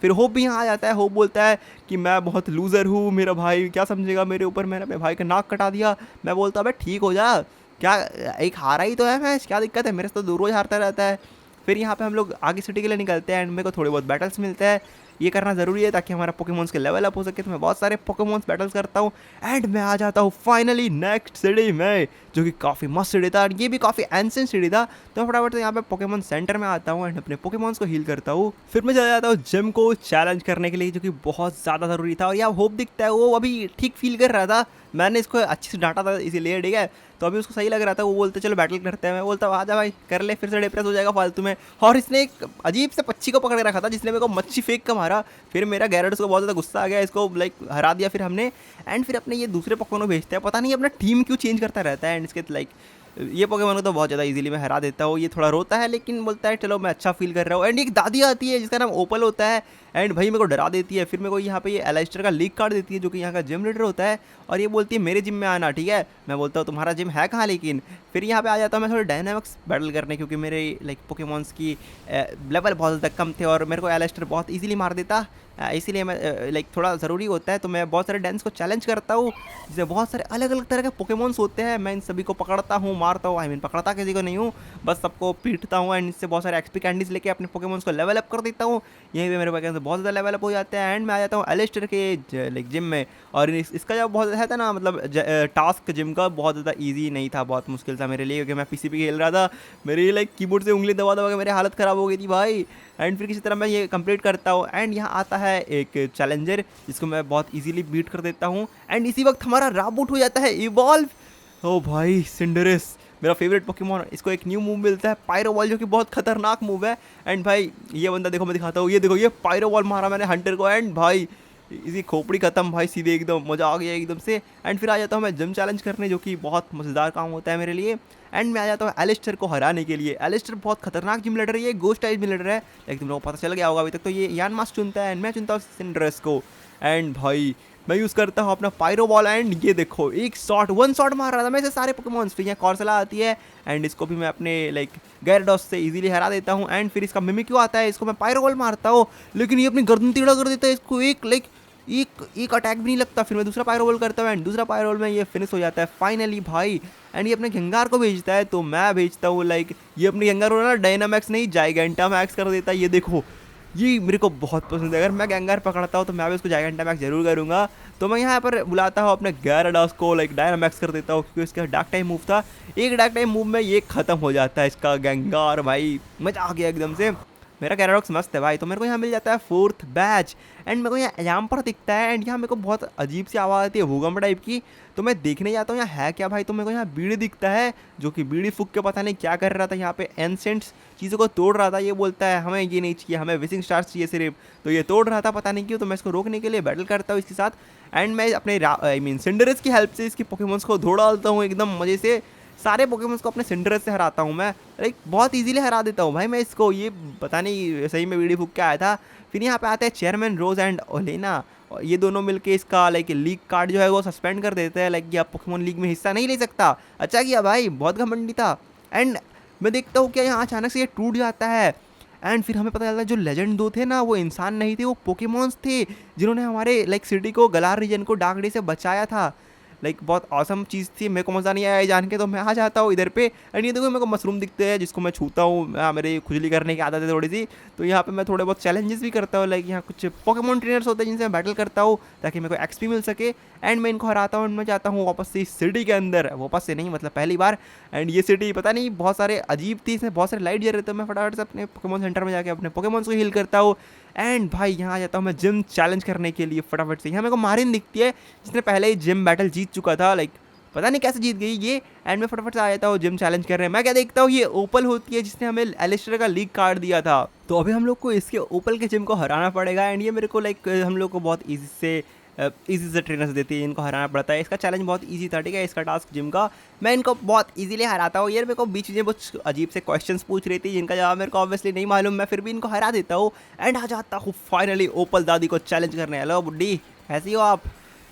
फिर होप भी यहाँ आ जाता है। होप बोलता है कि मैं बहुत लूज़र हूँ, मेरा भाई क्या समझेगा मेरे ऊपर, मैंने अपने भाई का नाक कटा दिया। मैं बोलता भाई ठीक हो जा, क्या एक हारा ही तो है मैच, क्या दिक्कत है, मेरे से तो दूर रोज हारता रहता है। फिर यहाँ पे हम लोग आगे सिटी के लिए निकलते हैं एंड मेरे को थोड़े बहुत बैटल्स मिलते हैं। ये करना ज़रूरी है ताकि हमारा पोकेमॉन्स के लेवल अप हो सके। तो मैं बहुत सारे पोकेमॉन्स बैटल्स करता हूँ एंड मैं आ जाता हूँ फाइनली नेक्स्ट सिटी में, जो कि काफ़ी मस्त सिटी था। ये भी काफ़ी एंशिएंट सिटी था। तो फटाफट से यहाँ पे पोकेमॉन सेंटर में आता हूँ एंड अपने पोकेमॉन्स को हील करता हूँ। फिर मैं चला जाता हूँ जिम को चैलेंज करने के लिए, जो कि बहुत ज़्यादा ज़रूरी था। और यहाँ होप दिखता है वो अभी ठीक फील कर रहा था, मैंने इसको अच्छे से डांटा था इसीलिए, ठीक है। तो अभी उसको सही लग रहा था। वो बोलते चलो बैटल करते हैं। मैं बोलता हूँ आजा भाई कर ले, फिर से डिप्रेस हो जाएगा फालतू में। और इसने एक अजीब से पक्षी को पकड़ रखा था जिसने मेरे को मच्छी फेंक कर मारा। फिर मेरा गैरेट्स को बहुत ज़्यादा गुस्सा आ गया, इसको लाइक हरा दिया फिर हमने। एंड फिर अपने ये दूसरे पोकेमॉन को भेजते हैं, पता नहीं अपना टीम क्यों चेंज करता रहता है। एंड इसके लाइक ये पोकेमॉन को तो बहुत ज़्यादा इजीली मैं हरा देता हूँ। ये थोड़ा रोता है लेकिन बोलता है चलो मैं अच्छा फील कर रहा हूँ। एंड एक दादी आती है जिसका नाम ओपल होता है एंड भाई मेरे को डरा देती है। फिर मेरे को यहाँ पे ये एलाइस्टर का लीक कार्ड देती है, जो कि यहाँ का जिम लीडर होता है। और ये बोलती है मेरे जिम में आना, ठीक है। मैं बोलता हूँ तुम्हारा जिम है कहाँ लेकिन। फिर यहाँ पे आ जाता हूँ मैं थोड़े डायनामिक्स बैटल करने, क्योंकि मेरे लाइक पोकेमॉन्स की लेवल बहुत ज़्यादा कम थे और मेरे को एलाइस्टर बहुत ईजिली मार देता। इसीलिए मैं लाइक थोड़ा ज़रूरी होता है। तो मैं बहुत सारे डांस को चैलेंज करता हूँ, जिसमें बहुत सारे अलग अलग तरह के पोकेमॉन्स होते हैं। मैं इन सभी को पकड़ता हूँ, मारता हूँ। आई मीन पकड़ता किसी को नहीं हूँ, बस सबको पीटता हूँ एंड इससे बहुत सारे एक्सपी कैंडीज लेके अपने पोकेमॉन्स को लेवल अप कर देता हूँ। यहीं पे मेरे पोकेमॉन्स बहुत ज़्यादा लेवल अप हो जाते हैं एंड मैं आ जाता हूँ एलिस्टर के लाइक जिम में। और इसका जो बहुत है था ना, मतलब टास्क जिम का बहुत ज़्यादा ईजी नहीं था, बहुत मुश्किल था मेरे लिए, क्योंकि मैं पीसी पे खेल रहा था। मेरी लाइक कीबोर्ड से उंगली दबा दबा के मेरी हालत ख़राब हो गई थी भाई। एंड फिर किसी तरह मैं ये कंप्लीट करता हूँ एंड यहाँ आता है एक चैलेंजर जिसको मैं बहुत इजीली बीट कर देता हूँ। एंड इसी वक्त हमारा राबूट हो जाता है इवॉल्व। ओ भाई सिंडरेस मेरा फेवरेट पोकेमॉन। इसको एक न्यू मूव मिलता है पायरो बॉल, जो कि बहुत खतरनाक मूव है। एंड भाई ये बंदा देखो, मैं दिखाता हूँ, ये देखो ये पायरो बॉल मारा मैंने हंटर को एंड भाई इसकी खोपड़ी खत्म भाई सीधे, एकदम मज़ा आ गया एकदम से। एंड फिर आ जाता हूँ मैं जिम चैलेंज करने, जो कि बहुत मज़ेदार काम होता है मेरे लिए। एंड मैं आ जाता हूँ एलिस्टर को हराने के लिए। एलिस्टर बहुत खतरनाक जिम लीडर है, ये गोस्ट टाइप जिम लीडर है, लेकिन तुम लोगों को पता चल गया होगा अभी तक। तो ये यान मास्क चुनता है एंड मैं चुनता हूँ सिंड्रेस को। एंड भाई मैं यूज़ करता हूँ अपना पायरो बॉल एंड ये देखो एक शॉट वन शॉट मार रहा था मैं इसे सारे पोकेमॉन्स। फिर यहाँ कॉर्सला आती है एंड इसको भी मैं अपने लाइक गैराडोस से इजीली हरा देता हूँ। एंड फिर इसका मिमिक्यू आता है, इसको मैं पायरो बॉल मारता हूँ लेकिन ये अपनी गर्दन टेढ़ा कर देता है, इसको एक लाइक एक अटैक भी नहीं लगता। फिर मैं दूसरा पायरो बॉल करता हूँ एंड दूसरा पायरो बॉल में ये फिनिश हो जाता है फाइनली भाई। एंड ये अपने गंगार को भेजता है, तो मैं भेजता हूँ लाइक ये अपनी गंगार ना डायनामैक्स नहीं जाइगेंटामैक्स कर देता है। ये देखो ये मेरे को बहुत पसंद है। अगर मैं गैंगार पकड़ता हूँ तो मैं भी उसको जाइगेंटामैक्स जरूर करूँगा। तो मैं यहाँ पर बुलाता हूँ अपने गैराडोस को, लाइक डायनामैक्स कर देता हूँ, क्योंकि इसका डार्क टाइम मूव था। एक डार्क टाइम मूव में ये खत्म हो जाता है इसका गैंगार भाई। मजा आ गया एकदम से। मेरा गैराडोक्स मस्त है भाई। तो मेरे को यहाँ मिल जाता है 4th बैच एंड मेरे को यहाँ एजाम पर दिखता है एंड यहाँ मेरे को बहुत अजीब सी आवाज़ आती है भूकंप टाइप की। तो मैं देखने जाता हूँ यहाँ है क्या भाई। तो मेरे को यहाँ बीड़ी दिखता है, जो कि बीड़ी फूक के पता नहीं क्या कर रहा था, यहाँ पे एंसेंट्स चीज़ों को तोड़ रहा था। ये बोलता है हमें ये नहीं चाहिए, हमें विशिंग स्टार्स चाहिए सिर्फ। तो ये तोड़ रहा था पता नहीं क्यों। तो मैं इसको रोकने के लिए बैटल करता हूँ इसके साथ एंड मैं अपने आई मीन सिंडरेस की हेल्प से इसकी पोकेमॉन्स को धो डालता हूँ एकदम मज़े से। सारे पोकेमॉन्स को अपने सिंडरेस से हराता हूँ मैं, लाइक बहुत इजीली हरा देता हूँ भाई मैं इसको। ये पता नहीं सही में वीडियो फूक के आया था। फिर यहाँ पे आते हैं चेयरमैन रोज एंड ओलेना, और ये दोनों मिलके इसका लाइक लीग कार्ड जो है वो सस्पेंड कर देते हैं, लाइक ये आप पोकेमॉन लीग में हिस्सा नहीं ले सकता। अच्छा किया भाई, बहुत घमंडी था। एंड मैं देखता हूँ क्या यहाँ अचानक से ये टूट जाता है एंड फिर हमें पता चलता है जो लेजेंड 2 थे ना वो इंसान नहीं थे, वो पोकेमॉन्स थे जिन्होंने हमारे लाइक सिटी को गलार रीजन को डार्क डे से बचाया था। लाइक बहुत औसम चीज़ थी, मेरे को मज़ा नहीं आया जान के। तो मैं आ जाता हूँ इधर पे एंड ये देखो मेरे को मशरूम दिखते हैं जिसको मैं छूता हूँ। मेरे खुजली करने की आदत है थोड़ी सी, तो यहाँ पे मैं थोड़े बहुत चैलेंजेस भी करता हूँ। लाइक यहाँ कुछ पोकेमॉन ट्रेनर्स होते हैं जिनसे मैं बैटल करता हूँ ताकि मेरे को एक्सपी मिल सके। एंड मैं इनको हराता हूँ एंड मैं जाता हूँ वापस से इस सिटी के अंदर, वापस से नहीं मतलब पहली बार। एंड ये सिटी पता नहीं बहुत सारे अजीब थी, इसमें बहुत सारे लाइट जल रहे थे। मैं फटाफट से अपने पोकेमॉन सेंटर में जाके अपने पोकेमॉन्स को हील करता हूँ एंड भाई यहाँ आ जाता हूँ मैं जिम चैलेंज करने के लिए फटाफट से। यहाँ मेरे को मारिन दिखती है जिसने पहले ही जिम बैटल जीत चुका था, लाइक पता नहीं कैसे जीत गई ये। एंड मैं फटाफट से आ जाता हूँ जिम चैलेंज कर रहे हैं। मैं क्या देखता हूँ ये ओपल होती है जिसने हमें एलिस्टर का लीग कार्ड दिया था। तो अभी हम लोग को इसके ओपल के जिम को हराना पड़ेगा एंड ये मेरे को लाइक हम लोग को बहुत ईजी से ट्रेनर्स देती है, इनको हराना पड़ता है। इसका चैलेंज बहुत ईजी था, ठीक है, इसका टास्क जिम का। मैं इनको बहुत ईजिली हराता हूँ। यार मेरे को बीच में कुछ अजीब से क्वेश्चंस पूछ रही थी जिनका जवाब मेरे को ऑब्वियसली नहीं मालूम, मैं फिर भी इनको हरा देता हूँ एंड आ जाता हूँ फाइनली ओपल दादी को चैलेंज करने। हेलो बुड्ढी कैसी हो आप।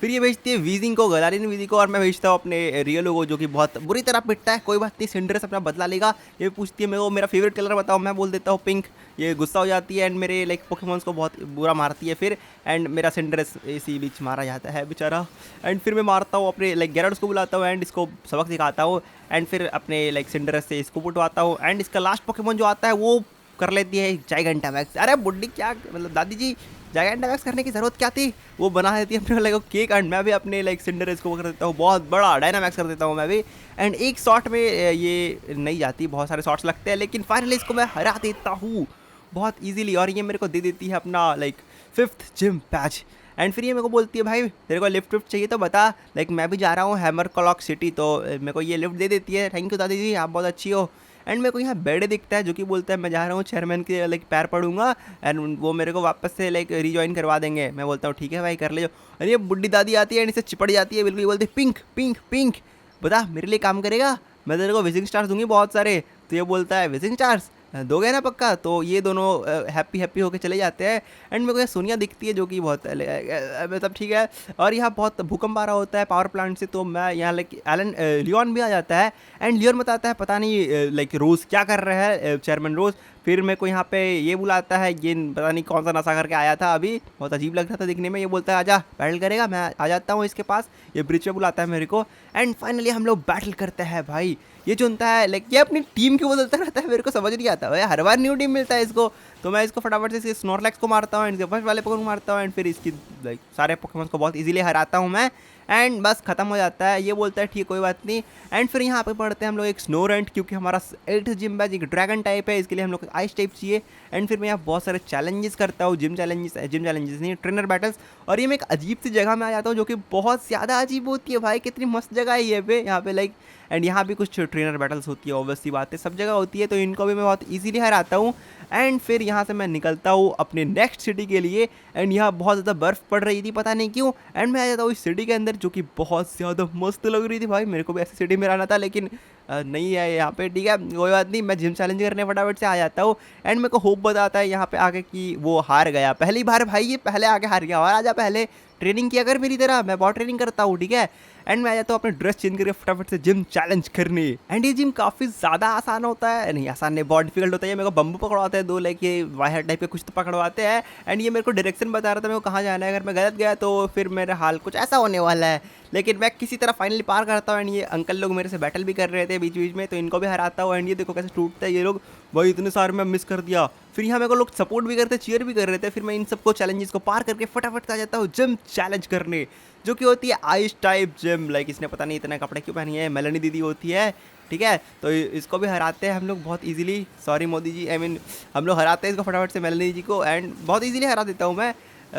फिर ये भेजती है वीजिंग को, गलारिन वीजिंग को, और मैं भेजता हूँ अपने रियलो को जो कि बहुत बुरी तरह पिटता है। कोई बात नहीं, सिंडरेस अपना बदला लेगा। ये पूछती है मेरे को मेरा फेवरेट कलर बताओ, मैं बोल देता हूँ पिंक। ये गुस्सा हो जाती है एंड मेरे लाइक पोकेमॉन्स को बहुत बुरा मारती है फिर। एंड मेरा सिंडरेस इसी बीच मारा जाता है बेचारा। एंड फिर मैं मारता हूँ अपने लाइक गैराडोस को बुलाता हूँ एंड इसको सबक सिखाता हूँ एंड फिर अपने लाइक सिंडरेस से इसको बुटवाता हूँ। एंड इसका लास्ट पोकेमॉन जो आता है वो कर लेती है जाइगेंटामैक्स। अरे बुड्ढी क्या मतलब दादी जी, जाइगेंटामैक्स करने की ज़रूरत क्या थी, वो बना देती है अपने लाइक केक एंड मैं भी अपने लाइक सिंडरेज को कर देता हूँ बहुत बड़ा डायनामैक्स कर देता हूँ मैं भी। एंड एक शॉट में ये नहीं जाती, बहुत सारे शॉट्स लगते हैं, लेकिन फाइनली इसको मैं हरा देता हूँ बहुत इजीली। और ये मेरे को दे देती है अपना like 5th gym patch. And फिर ये मेरे को बोलती है भाई तेरे को लिफ्ट विफ्ट चाहिए तो बता, लाइक मैं भी जा रहा हूँ हैमर क्लॉक सिटी, तो मेरे को ये लिफ्ट दे देती है। थैंक यू दादी जी, आप बहुत अच्छी हो। एंड मेरे को यहाँ बेड दिखता है जो कि बोलता है मैं जा रहा हूँ चेयरमैन के लाइक पैर पड़ूंगा एंड वो मेरे को वापस से लाइक रिजॉइन करवा देंगे। मैं बोलता हूँ ठीक है भाई कर ले जो। अरे ये बुड्ढी दादी आती है एंड इसे चिपट जाती है बिल्कुल, बोलती है पिंक पिंक पिंक, बता मेरे लिए काम करेगा, मैं तेरे को विजिंग स्टार्स दूंगी बहुत सारे। तो ये बोलता है विजिंग स्टार्स दोगे ना पक्का, तो ये दोनों हैप्पी हैप्पी होके चले जाते हैं। एंड मेरे को यहाँ सोनिया दिखती है जो कि बहुत मतलब ठीक है। और यहाँ बहुत भूकंप आ रहा होता है पावर प्लांट से, तो मैं यहाँ लाइक एलन लियोन भी आ जाता है एंड लियोन बताता है पता नहीं लाइक रोज़ क्या कर रहा है चेयरमैन रोज़। फिर मेरे को यहाँ पे ये बुलाता है, ये पता नहीं कौन सा नशा करके आया था अभी, बहुत अजीब लग रहा था दिखने में। ये बोलता है आजा बैटल करेगा, मैं आ जाता हूँ इसके पास, ये ब्रिज पे बुलाता है मेरे को। एंड फाइनली हम लोग बैटल करते हैं भाई। ये चुनता है लाइक ये अपनी टीम क्यों बदलता रहता है मेरे को समझ नहीं आता भाई, हर बार न्यू टीम मिलता है इसको। तो मैं इसको फटाफट से स्नॉर्लैक्स को मारता हूँ एंड फर्स्ट वाले पोकेमॉन को मारता हूँ एंड फिर इसकी लाइक सारे पोकेमॉन को बहुत इजीली हराता हूँ मैं। एंड बस खत्म हो जाता है। ये बोलता है ठीक कोई बात नहीं। एंड फिर यहाँ पे पढ़ते हैं हम लोग एक स्नोरेंट, क्योंकि हमारा 8th जिम बैच एक ड्रैगन टाइप है, इसके लिए हम लोग आइस टाइप चाहिए। एंड फिर मैं यहाँ बहुत सारे चैलेंजेस करता हूँ, जिम चैलेंजेस नहीं ट्रेनर बैटल्स। और ये मैं एक अजीब सी जगह में आ जाता हूँ जो कि बहुत ज़्यादा अजीब होती है भाई, कितनी मस्त जगह है ये पे यहाँ पे लाइक। एंड यहाँ भी कुछ ट्रेनर बैटल्स होती है, ऑब्वियस सी बात है सब जगह होती है, तो इनको भी मैं बहुत ईजीली हराता हूँ। एंड फिर यहाँ से मैं निकलता हूँ अपने नेक्स्ट सिटी के लिए। एंड यहाँ बहुत ज़्यादा बर्फ़ पड़ रही थी पता नहीं क्यों, एंड मैं आ जाता हूँ इस सिटी के अंदर जो कि बहुत ज़्यादा मस्त लग रही थी भाई। मेरे को भी ऐसी सिटी में रहना था लेकिन नहीं है यहाँ पे, ठीक है कोई बात नहीं। मैं जिम चैलेंज करने फटाफट से आ जाता हूँ। एंड मेरे को होप बताता है यहाँ पे आके कि वो हार गया पहली बार भाई, ये पहले आके हार गया। और आजा पहले ट्रेनिंग किया कर मेरी तरह, मैं बहुत ट्रेनिंग करता हूँ ठीक है। एंड मैं आ जाता हूँ अपने ड्रेस चेंज करके फटाफट से जिम चैलेंज करने। एंड ये जिम काफ़ी ज़्यादा आसान होता है, नहीं आसान नहीं बहुत डिफिकल्ट होता है। ये मेरे को बम्बू पकड़वाते हैं दो, लाइक ये वायर टाइप के कुछ तो पकड़वाते हैं। एंड ये मेरे को डायरेक्शन बता रहा था मेरे को कहाँ जाना है, अगर मैं गलत गया तो फिर मेरा हाल कुछ ऐसा होने वाला है। लेकिन मैं किसी तरह फाइनली पार करता हूँ। एंड ये अंकल लोग मेरे से बैटल भी कर रहे थे बीच बीच में, तो इनको भी हराता हूँ। एंड ये देखो कैसे टूटता है ये लोग भाई, इतने सारे मैं मिस कर दिया। फिर यहाँ मेरे को लोग सपोर्ट भी करते चीयर भी कर रहे थे। फिर मैं इन सबको चैलेंजेस को पार करके फटाफट से आ जाता हूँ जिम चैलेंज करने, जो कि होती है आइस टाइप जिम। लाइक इसने पता नहीं इतने कपड़े क्यों पहनी है, मेलनी दीदी होती है ठीक है। तो इसको भी हराते हैं हम लोग बहुत easily, sorry Modi ji I mean हम लोग हराते हैं इसको फटाफट से मेलनी जी को। एंड बहुत इजीली हरा देता हूँ मैं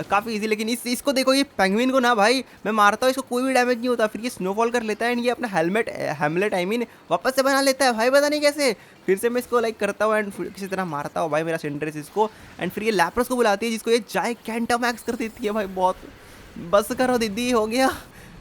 काफ़ी इजी। लेकिन इसको देखो ये पेंगुइन को ना भाई मैं मारता हूँ, इसको कोई भी डैमेज नहीं होता। फिर ये स्नोफॉल कर लेता है एंड ये अपना हेमलेट आई मीन वापस से बना लेता है भाई, पता नहीं कैसे। फिर से मैं इसको लाइक करता हूँ एंड फिर किसी तरह मारता हूँ भाई मेरा सिंड्रेस इसको। एंड फिर ये लैप्रोस को बुलाती है जिसको ये जाइगेंटामैक्स कर देती है भाई। बहुत बस करो दीदी हो गया,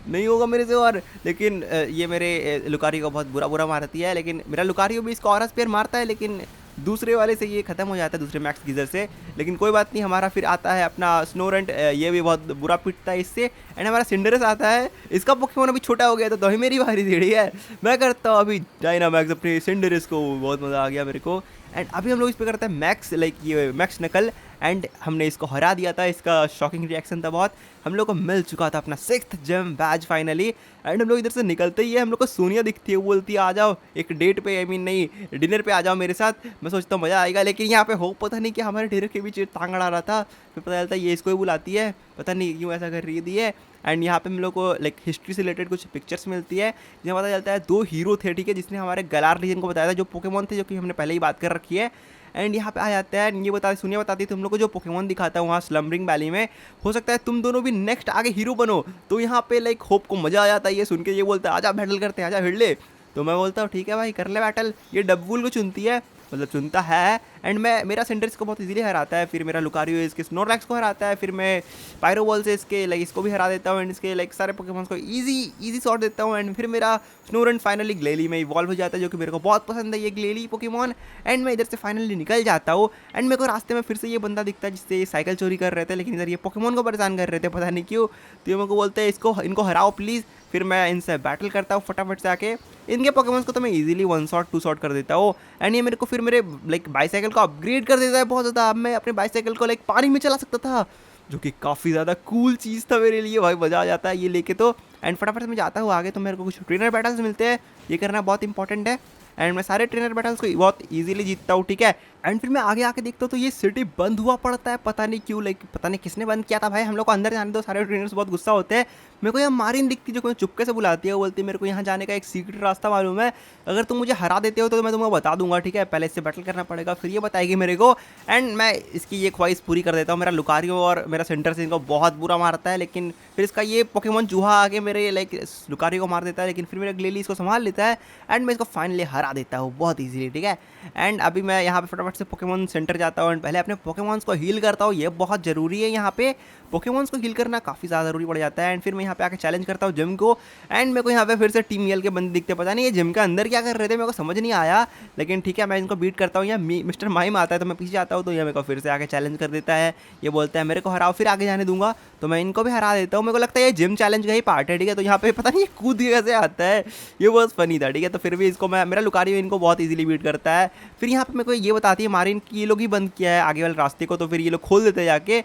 नहीं होगा मेरे से और। लेकिन ये मेरे लुकारियो को बहुत बुरा मारती है, लेकिन मेरा लुकारियो भी इसको ऑरा स्पेयर मारता है, लेकिन दूसरे वाले से ये खत्म हो जाता है दूसरे मैक्स गीजर से। लेकिन कोई बात नहीं, हमारा फिर आता है अपना स्नोरेंट, ये भी बहुत बुरा पिटता है इससे। एंड हमारा सिंडरेस आता है, इसका पोकेमॉन अभी छोटा हो गया तो ही मेरी बारी थी है। मैं करता हूँ अभी डायनामैक्स अपने सिंडरेस को, बहुत मज़ा आ गया मेरे को। एंड अभी हम लोग इस पर करते हैं मैक्स लाइक ये मैक्स नकल। एंड हमने इसको हरा दिया था, इसका शॉकिंग रिएक्शन था बहुत। हम लोग को मिल चुका था अपना 6th gym batch finally. And हम लोग इधर से निकलते ही है हम लोग को सोनिया दिखती है, वो बोलती है आ जाओ एक डेट पे, आई मीन नहीं डिनर पे आ जाओ मेरे साथ। मैं सोचता हूँ मज़ा आएगा, लेकिन यहाँ पे हो पता नहीं कि हमारे डिनर के बीच टांग अड़ा रहा था। फिर पता चलता है ये इसको ही बुलाती है, पता नहीं क्यों ऐसा कर रही है। एंड यहाँ पे हम लोग को लाइक हिस्ट्री से रिलेटेड कुछ पिक्चर्स मिलती है, जिसमें पता चलता है 2 हीरो थे ठीक है, जिसने हमारे गलार रीजन को बताया था, जो पोकेमॉन थे जो कि हमने पहले ही बात कर रखी है। एंड यहाँ पे आ जाता है, ये सुनिया बताती है तुम लोग को जो पोकेमॉन दिखाता है वहाँ स्लम्बरिंग वैली में, हो सकता है तुम दोनों भी नेक्स्ट आगे हीरो बनो। तो यहाँ पे लाइक होप को मजा आ जाता है ये सुन के। ये बोलता है आजा बैटल करते हैं, आजा भिड़ ले। तो मैं बोलता हूँ ठीक है भाई कर ले बैटल। ये डब्बुल को चुनती है, मतलब चुनता है। एंड मैं मेरा सेंटर्स को बहुत इजीली हराता है। फिर मेरा लुकारियो इसके स्नोरलैक्स को हराता है। फिर मैं पायरो बॉल से इसके लाइक इसको भी हरा देता हूँ एंड इसके लाइक सारे पोकेमॉन्स को इजी शॉट देता हूँ। एंड फिर मेरा स्नोरेंट फाइनली ग्लेली में इवॉल्व हो जाता है, जो कि मेरे को बहुत पसंद है ये ग्लेली पोकेमॉन। एंड मैं इधर से फाइनली निकल जाता हूँ। एंड मेरे को रास्ते में फिर से ये बंदा दिखता है जिससे ये साइकिल चोरी कर रहे थे, लेकिन इधर ये पोकेमॉन को परेशान कर रहे थे पता नहीं क्यों। तो ये मेरे को बोलते हैं इनको हराओ प्लीज़। फिर मैं इनसे बैटल करता हूँ फटाफट से आके। इनके पोकेमॉन्स को तो मैं इजीली 1 शॉट 2 शॉट कर देता हूँ। एंड ये मेरे को फिर मेरे लाइक बाईसाइकिल को अपग्रेड कर देता है बहुत ज़्यादा। अब मैं अपने बाईसाइकिल को लाइक पानी में चला सकता था, जो कि काफ़ी ज़्यादा कूल चीज़ था मेरे लिए भाई, मज़ा आ जाता है ये लेके तो। एंड फटाफट से मैं जाता हूँ आगे, तो मेरे को कुछ ट्रेनर बैटल्स मिलते हैं, ये करना बहुत इंपॉर्टेंट है। एंड मैं सारे ट्रेनर बैटल्स को बहुत ईजिली जीतता हूँ, ठीक है। एंड फिर मैं आगे आके देखता हूँ तो ये सिटी बंद हुआ पड़ता है, पता नहीं क्यों, लाइक पता नहीं किसने बंद किया था भाई, हम लोग को अंदर जाने दो। सारे ट्रेनर्स बहुत गुस्सा होते हैं। मेरे को यहाँ मारिन दिखती जो कोई चुपके से बुलाती है, वो बोलती है मेरे को यहाँ जाने का एक सीक्रेट रास्ता मालूम है, अगर तुम मुझे हरा देते हो तो मैं तुम्हें बता दूंगा, ठीक है, पहले इससे बैटल करना पड़ेगा, फिर ये बताएगी मेरे को। एंड मैं इसकी ये ख्वाहिश पूरी कर देता हूँ। मेरा लुकारियो और मेरा सेंटर से इनको बहुत बुरा मारता है, लेकिन फिर इसका ये पोकेमॉन चूहा आके मेरे लाइक लुकारियो को मार देता है, लेकिन फिर मेरा ग्लेली इसको संभाल लेता है एंड मैं इसको फाइनली हरा देता हूँ बहुत ईजिली, ठीक है। एंड अभी मैं यहाँ पे फटाफट से पोकेमॉन सेंटर जाता हूँ एंड पहले अपने पोकेमॉन्स को हील करता हूँ, ये बहुत ज़रूरी है। यहाँ पे पोकेमॉन्स को हील करना काफ़ी ज़्यादा ज़रूरी पड़ जाता है। एंड फिर मैं यहाँ पे आके चैलेंज करता हूँ जिम को। एंड मेरे को यहाँ पे फिर से टीम यल के बंदे दिखते, पता नहीं ये जिम के अंदर क्या कर रहे थे, मेरे को समझ नहीं आया, लेकिन ठीक है मैं इनको बीट करता हूँ। या मिस्टर माइम आता है तो मैं पीछे आता हूँ, तो ये मेरे को फिर से आके चैलेंज कर देता है, ये बोलता है मेरे को हराओ फिर आगे जाने दूंगा, तो मैं इनको भी हरा देता हूँ। मेरे को लगता है ये जिम चैलेंज का ही पार्ट है, ठीक है। तो यहाँ पे पता नहीं ये कूद के कैसे आता है, ये बहुत फनी था, ठीक है। तो फिर भी इसको मैं मेरा लुकारियो इनको बहुत ईजिली बीट करता है। फिर यहाँ पे मेरे को ये बताती है मारिन कि ये लोग ही बंद किया है आगे वाले रास्ते को, तो फिर ये लोग खोल देते हैं जाके।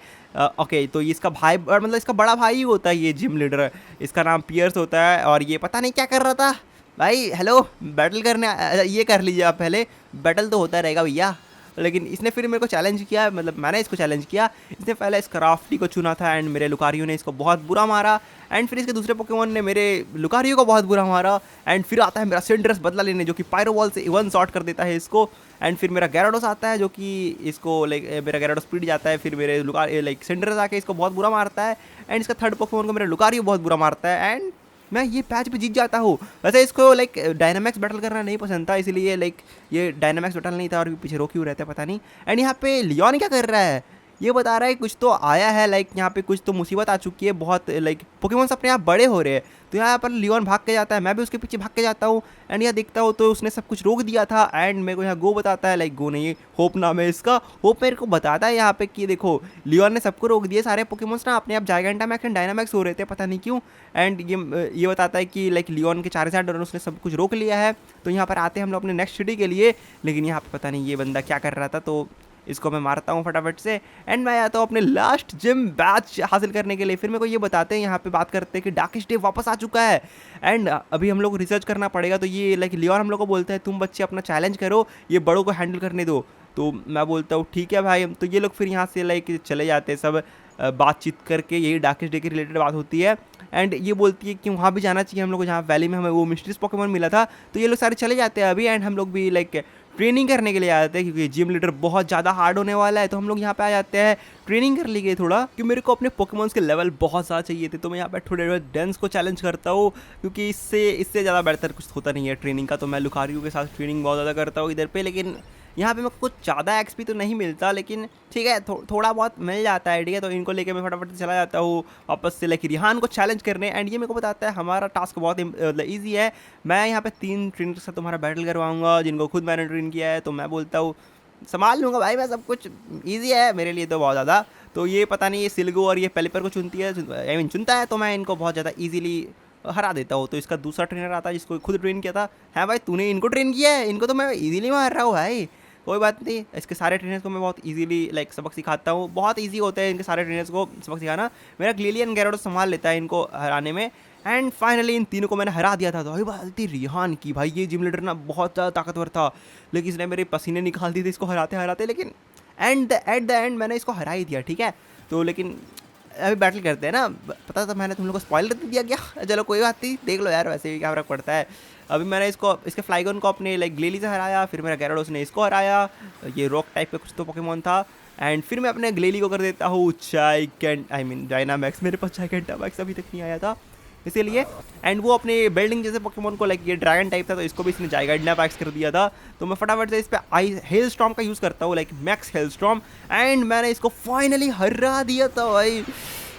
ओके, तो इसका भाई मतलब इसका बड़ा भाई ही होता है ये जिम लीडर, इसका नाम पियर्स होता है। और ये पता नहीं क्या कर रहा था भाई, हेलो बैटल करने ये कर लीजिए आप, पहले बैटल तो होता रहेगा भैया। लेकिन इसने फिर मेरे को चैलेंज किया, मतलब मैंने इसको चैलेंज किया। इसने पहले स्क्राफ्टी को चुना था एंड मेरे लुकारियो ने इसको बहुत बुरा मारा। एंड फिर इसके दूसरे पोकेमॉन ने मेरे लुकारियो को बहुत बुरा मारा। एंड फिर आता है मेरा सिंड्रेस बदला लेने, जो कि पायरो बॉल से वन शॉट कर देता है इसको। एंड फिर मेरा गैराडोस आता है, जो कि इसको लाइक मेरा गैराडोस पीट जाता है। फिर मेरे लाइक सिंड्रेस आके इसको बहुत बुरा मारता है। एंड इसका थर्ड पोकेमॉन को मेरा लुकारियो बहुत बुरा मारता है एंड मैं ये पैच पे जीत जाता हूँ। वैसे इसको लाइक डायनामिक्स बैटल करना नहीं पसंद था, इसलिए लाइक ये डायनामिक्स बैटल नहीं था और पीछे रोक क्यों रहता है पता नहीं। एंड यहाँ पे लियोन क्या कर रहा है, ये बता रहा है कुछ तो आया है, लाइक यहाँ पे कुछ तो मुसीबत आ चुकी है, बहुत लाइक पोकेमॉन्स अपने आप बड़े हो रहे हैं। तो यहाँ पर लियोन भाग के जाता है, मैं भी उसके पीछे भाग के जाता हूँ। एंड यहाँ देखता हूँ तो उसने सब कुछ रोक दिया था। एंड मेरे को यहाँ गो बताता है, लाइक गो नहीं होप नाम है इसका, होप मेरे को बताता है यहाँ पे कि देखो लियोन ने सबको रोक दिया, सारे पोकेमॉन्स ना अपने आप जाइगेंटामैक्स एंड डायनामैक्स हो रहे थे, पता नहीं क्यों। एंड ये बताता है कि लाइक लियोन के 4 और उसने सब कुछ रोक लिया है। तो यहाँ पर आते हैं हम लोग अपने नेक्स्ट सिटी के लिए, लेकिन यहाँ पर पता नहीं ये बंदा क्या कर रहा था, तो इसको मैं मारता हूँ फटाफट से। एंड मैं आता हूँ अपने लास्ट जिम बैच हासिल करने के लिए। फिर मेरे को ये बताते हैं, यहाँ पे बात करते हैं कि डार्केस्ट डे वापस आ चुका है एंड अभी हम लोग को रिसर्च करना पड़ेगा। तो ये लाइक लियोन हम लोग को बोलता है तुम बच्चे अपना चैलेंज करो, ये बड़ों को हैंडल करने दो। तो मैं बोलता हूँ ठीक है भाई। तो ये लोग फिर यहाँ से लाइक चले जाते हैं सब, बातचीत करके, यही डार्केस्ट डे के रिलेटेड बात होती है। एंड ये बोलती है कि वहाँ भी जाना चाहिए हम लोग को, जहाँ वैली में हमें वो मिस्ट्रीज पोकेमॉन मिला था। तो ये लोग सारे चले जाते हैं अभी एंड हम लोग भी लाइक ट्रेनिंग करने के लिए आ जाते हैं, क्योंकि जिम लीडर बहुत ज़्यादा हार्ड होने वाला है। तो हम लोग यहाँ पे आ जाते हैं ट्रेनिंग कर ली गई थोड़ा, कि मेरे को अपने पोकेमॉन्स के लेवल बहुत ज़्यादा चाहिए थे। तो मैं यहाँ पे थोड़े डेंस को चैलेंज करता हूँ, क्योंकि इससे ज़्यादा बेहतर कुछ होता नहीं है ट्रेनिंग का। तो मैं लुकारियो के साथ ट्रेनिंग बहुत ज़्यादा करता हूँ इधर पे, लेकिन यहाँ पे मेरे को कुछ ज़्यादा एक्सपी तो नहीं मिलता, लेकिन ठीक है थोड़ा बहुत मिल जाता है, ठीक है। तो इनको लेके मैं फटाफट से चला जाता हूँ वापस से लाइक रिहान को चैलेंज करने। एंड ये मेरे को बताता है हमारा टास्क बहुत ईजी है, मैं यहाँ पे 3 ट्रेनर के साथ तुम्हारा बैटल करवाऊंगा, जिनको खुद मैंने ट्रेन किया है। तो मैं बोलता हूँ संभाल लूँगा भाई मैं, सब कुछ ईजी है मेरे लिए तो बहुत ज़्यादा। तो ये पता नहीं ये सिल्गो और ये पेलिपर को चुनती है, आई मीन चुनता है, तो मैं इनको बहुत ज़्यादा ईजिली हरा देता हूँ। तो इसका दूसरा ट्रेनर आता है जिसको खुद ट्रेन किया था, है भाई तूने इनको ट्रेन किया है, इनको तो मैं ईजिली मार रहा हूँ भाई, कोई बात नहीं। इसके सारे ट्रेनर्स को मैं बहुत इजीली लाइक सबक सिखाता हूँ, बहुत इजी होता है इनके सारे ट्रेनर्स को सबक सिखाना। मेरा ग्लेलियन गैराडोस संभाल लेता है इनको हराने में। एंड फाइनली इन तीनों को मैंने हरा दिया था। तो भाई बात थी रिहान की, भाई ये जिम लीडर ना बहुत ज़्यादा ताकतवर था, लेकिन इसने मेरे पसीने निकाल दिए थे इसको हराते हराते, लेकिन एट द एंड मैंने इसको हरा ही दिया, ठीक है। तो लेकिन अभी बैटल करते हैं ना, पता था मैंने तुम लोग को स्पॉइलर दे दिया क्या, चलो कोई बात नहीं, देख लो यार वैसे भी क्या फर्क पड़ता है। अभी मैंने इसके फ्लाइगन को अपने लाइक ग्लेली से हराया, फिर मेरा गैराडोस ने इसको हराया, ये रॉक टाइप का कुछ तो पोकेमॉन था। एंड फिर मैं अपने ग्लेली को कर देता हूँ डायनामैक्स, मेरे पास डायनामैक्स अभी तक नहीं आया था इसीलिए। एंड वो अपने बिल्डिंग जैसे पोकेमॉन को लाइक ये ड्रैगन टाइप था, तो इसको भी इसने डायनामैक्स कर दिया था। तो मैं फटाफट से इस पर हेल स्टॉर्म का यूज़ करता हूँ, like max hello storm. And मैंने इसको फाइनली हरा दिया था भाई।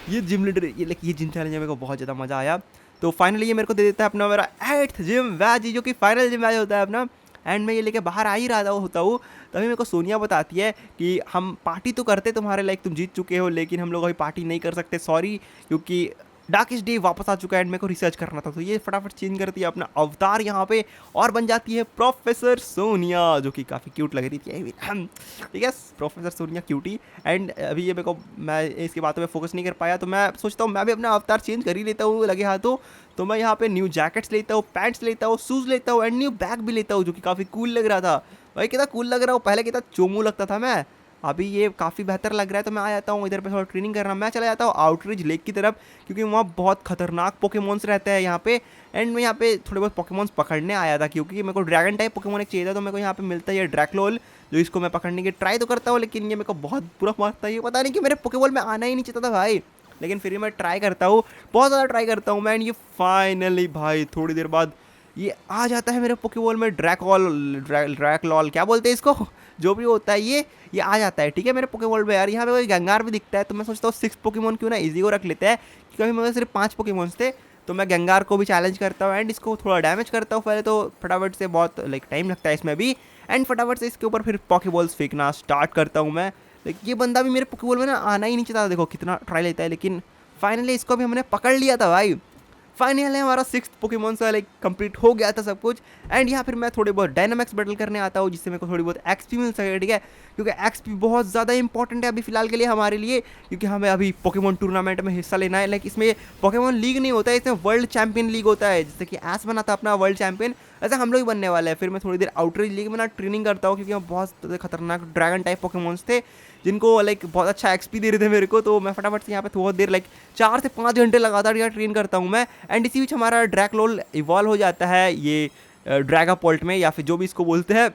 ये जिम लीडर ये जिम चैलेंज में मेरे को बहुत ज़्यादा मज़ा आया। तो फाइनली ये मेरे को दे देता है अपना मेरा 8th जिम बैच, जो कि फाइनल जिम बैच होता है अपना। एंड मैं ये लेके बाहर आ ही रहा होता हूँ, तभी मेरे को सोनिया बताती है कि हम पार्टी तो करते तुम्हारे, लाइक तुम जीत चुके हो, लेकिन हम लोग अभी पार्टी नहीं कर सकते, सॉरी, क्योंकि डार्केस्ट डे वापस आ चुका है एंड मेरे को रिसर्च करना था, तो ये फटाफट चेंज करती है अपना अवतार यहाँ पे और बन जाती है प्रोफेसर सोनिया, जो कि काफ़ी क्यूट लग रही थी। ठीक है, प्रोफेसर सोनिया क्यूटी। एंड अभी ये मेरे को, मैं इसकी बातों में फोकस नहीं कर पाया, तो मैं सोचता हूँ मैं भी अपना अवतार चेंज कर ही लेता हूँ लगे हाथों। तो मैं यहाँ पे न्यू जैकेट्स लेता हूँ, पैंट्स लेता हूँ, शूज़ लेता हूँ एंड न्यू बैग भी लेता हूँ, जो कि काफ़ी कूल लग रहा था। भाई कितना कूल लग रहा हूँ, पहले कितना चोमू लगता था मैं, अभी ये काफ़ी बेहतर लग रहा है। तो मैं आ जाता हूँ इधर पे थोड़ा ट्रेनिंग करना, मैं चला जाता हूँ आउटरीच लेक की तरफ, क्योंकि वहाँ बहुत खतरनाक पोकेमॉन्स रहते हैं यहाँ पे। एंड मैं यहाँ पे थोड़े बहुत पोकेमॉन्स पकड़ने आया था, क्योंकि मेरे को ड्रैगन टाइप पोकेमॉन एक चाहिए था। तो मेरे को यहाँ पे मिलता है ये ड्रैकलोल, जो इसको मैं पकड़ने की ट्राई तो करता हूँ, लेकिन ये मेरे को बहुत बुरा मारता है। ये पता नहीं कि मेरे पोकेबॉल में आना ही नहीं चाहता था भाई, लेकिन फिर मैं ट्राई करता हूँ, बहुत ज़्यादा ट्राई करता हूँ मैं। एंड ये फाइनली भाई थोड़ी देर बाद ये आ जाता है मेरे पोकेबॉल में, ड्रैकलॉल क्या बोलते हैं इसको, जो भी होता है ये आ जाता है। ठीक है, मेरे पोकेमॉन में यार यहाँ पे कोई गंगार भी दिखता है, तो मैं सोचता हूँ 6 पोकेमॉन क्यों ना इजी को रख लेते हैं, क्योंकि अभी मेरे सिर्फ 5 पोकेमॉन्स थे। तो मैं गंगार को भी चैलेंज करता हूँ एंड इसको थोड़ा डैमेज करता हूँ पहले, तो फटाफट से, बहुत लाइक टाइम लगता है इसमें भी। एंड फटाफट से इसके ऊपर फिर पॉकेबॉल्स फेंकना स्टार्ट करता हूँ मैं। लाइक ये बंदा भी मेरे पोकेबॉल में ना आना ही नहीं चाहता, देखो कितना ट्राई लेता है, लेकिन फाइनली इसको भी हमने पकड़ लिया था भाई। फाइनली हमारा 6th पोकेमॉन सा लाइक कंप्लीट हो गया था सब कुछ। एंड यहाँ फिर मैं थोड़े बहुत डायनामिक्स बैटल करने आता हूँ, जिससे मेरे को थोड़ी बहुत एक्सपी मिल सके। ठीक है, क्योंकि एक्सपी बहुत ज़्यादा इंपॉर्टेंट है अभी फिलहाल के लिए हमारे लिए, क्योंकि हमें अभी पोकेमॉन टूर्नामेंट में हिस्सा लेना है। लाइक इसमें पोकेमॉन लीग नहीं होता है, इसमें वर्ल्ड चैंपियन लीग होता है, जैसे कि एस बना था अपना वर्ल्ड चैंपियन, ऐसा हम लोग ही बनने वाला है। फिर मैं थोड़ी देर आउटरीच लीग में ना ट्रेनिंग करता हूँ, क्योंकि वहाँ बहुत खतरनाक ड्रैगन टाइप पोकेमॉन्स थे, जिनको लाइक बहुत अच्छा एक्सपी दे रहे थे मेरे को। तो मैं फटाफट से यहाँ पे थोड़ी देर लाइक 4 से 5 घंटे लगातार यहाँ ट्रेन करता हूँ मैं। एंड इसी बीच हमारा ड्रैकलोल इवॉल्व हो जाता है ये ड्रैगापोल्ट में, या फिर जो भी इसको बोलते हैं,